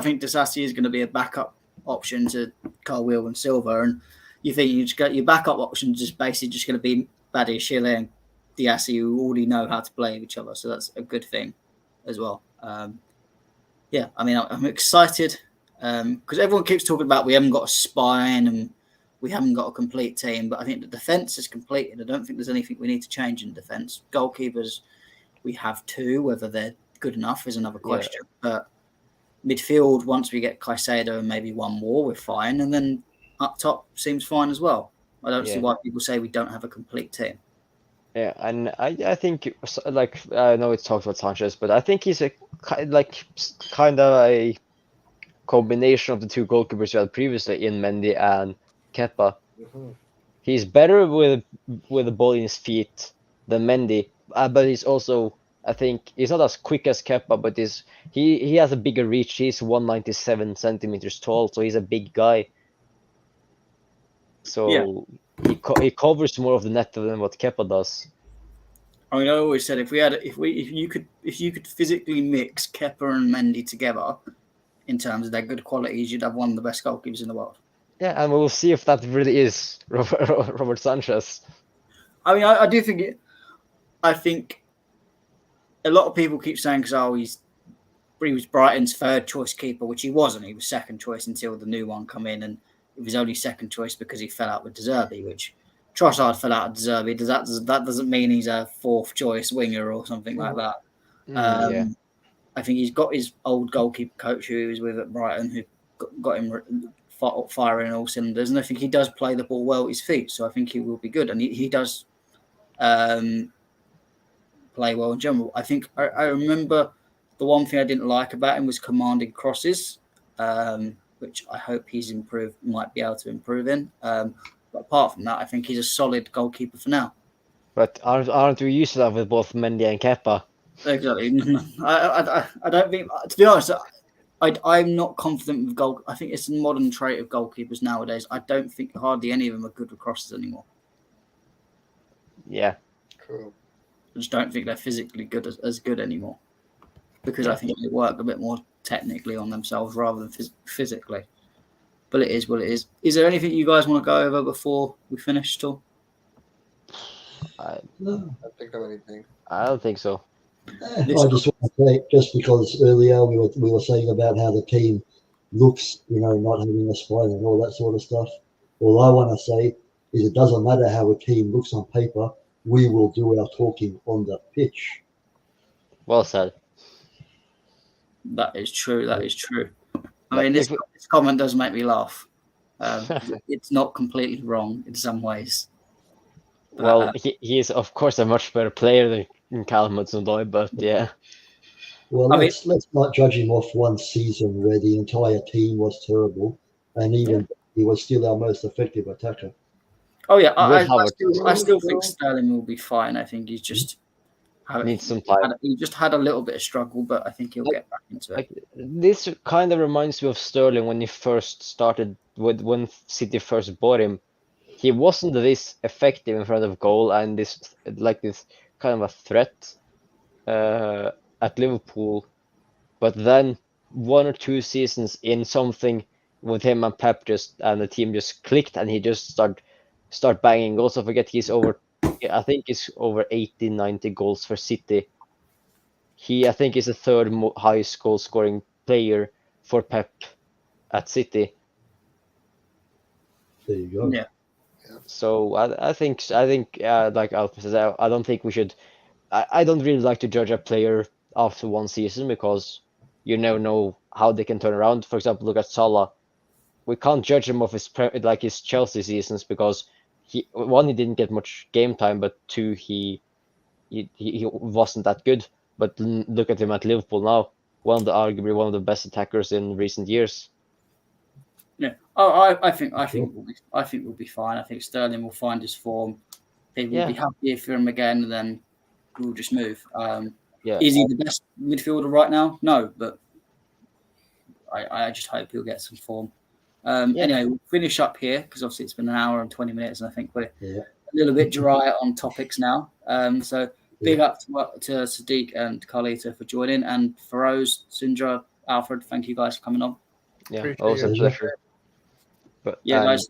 think Disasi is going to be a backup option to Carwheel and Silva, and you think you just got your backup options just basically just going to be Badiashile and Diassi, who already know how to play with each other, so that's a good thing as well. Yeah, I mean, I'm excited because everyone keeps talking about we haven't got a spine and we haven't got a complete team, but I think the defence is completed. I don't think there's anything we need to change in defence. Goalkeepers, we have two. Whether they're good enough is another question. Yeah. But midfield, once we get Caicedo and maybe one more, we're fine. And then up top seems fine as well. I don't see why people say we don't have a complete team. Yeah, and I think, I know it's talked about Sanchez, but I think he's kind of a combination of the two goalkeepers we had previously in Mendy and Kepa. Mm-hmm. He's better with the ball in his feet than Mendy, but he's also, I think, he's not as quick as Kepa, but he has a bigger reach. He's 197 centimeters tall, so he's a big guy. So he covers more of the net than what Kepa does. I mean, I always said if you could physically mix Kepa and Mendy together in terms of their good qualities, you'd have one of the best goalkeepers in the world. Yeah, and we'll see if that really is Robert Sanchez. I mean, I do think it. I think a lot of people keep saying because he was Brighton's third choice keeper, which he wasn't. He was second choice until the new one come in, and it was only second choice because he fell out with De Zerbi, which Trossard fell out with De Zerbi. That doesn't mean he's a fourth choice winger or something like that. I think he's got his old goalkeeper coach who he was with at Brighton, who got him firing all cylinders, and I think he does play the ball well at his feet, so I think he will be good, and he does play well in general. I think I remember the one thing I didn't like about him was commanding crosses, which I hope he's might be able to improve in. But apart from that, I think he's a solid goalkeeper for now. But aren't we used to that with both Mendy and Kepa? Exactly. I don't think, to be honest, I'm not confident with goal. I think it's a modern trait of goalkeepers nowadays. I don't think hardly any of them are good with crosses anymore. Yeah. Cool. I just don't think they're physically as good anymore, because I think they work a bit more technically on themselves rather than physically. But it is what it is. Is there anything you guys want to go over before we finish at all? No. I don't think of anything. I don't think so. I just want to say, just because earlier we were saying about how the team looks, not having a spine and all that sort of stuff. All I want to say is it doesn't matter how a team looks on paper. We will do our talking on the pitch. Well said. That is true. That is true. I But mean, this comment does make me laugh. It's not completely wrong in some ways. But, well, he is of course a much better player than Callum Hudson-Odoi, but yeah. Well, let's not judge him off one season where the entire team was terrible, and even he was still our most effective attacker. Oh yeah, I still think Sterling will be fine. I think he's just needs some time. He just had a little bit of struggle, but I think he'll get back into it. This kind of reminds me of Sterling when he first started, when City first bought him. He wasn't this effective in front of goal and this kind of a threat at Liverpool. But then 1 or 2 seasons in, something with him and Pep and the team just clicked, and he just start banging goals. I forget I think he's over 80, 90 goals for City. I think he's the third highest goal scoring player for Pep at City. There you go. Yeah. So I think like Alf says, I don't think we should. I don't really like to judge a player after one season, because you never know how they can turn around. For example, look at Salah. We can't judge him off his Chelsea seasons, because he didn't get much game time, but 2, he wasn't that good. But look at him at Liverpool now, arguably one of the best attackers in recent years. Yeah. Oh, I think we'll be fine. I think Sterling will find his form. People will be happy for him again, and then we'll just move. Is he the best midfielder right now? No, but I just hope he'll get some form. Anyway, we'll finish up here, because obviously it's been an hour and 20 minutes, and I think we're a little bit dry on topics now. So big up to Sadiq and Carlita for joining, and Feroz, Sindra, Alfred, thank you guys for coming on. Yeah, always a pleasure. But guys,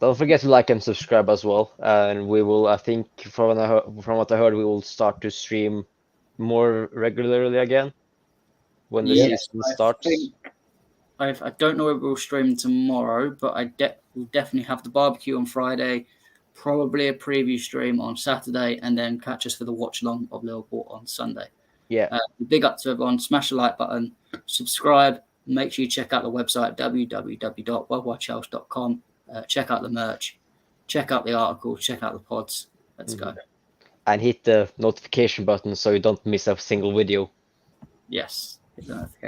don't forget to like and subscribe as well. And we will, I think, from what I heard, we will start to stream more regularly again when the season starts. I don't know if we'll stream tomorrow, but we'll definitely have the barbecue on Friday, probably a preview stream on Saturday, and then catch us for the watch along of Liverpool on Sunday. Yeah. Big up to everyone. Smash the like button, subscribe. Make sure you check out the website, www.worldwidechels.com. Check out the merch, check out the articles, check out the pods. Let's go. And hit the notification button so you don't miss a single video. Yes, hit the notification.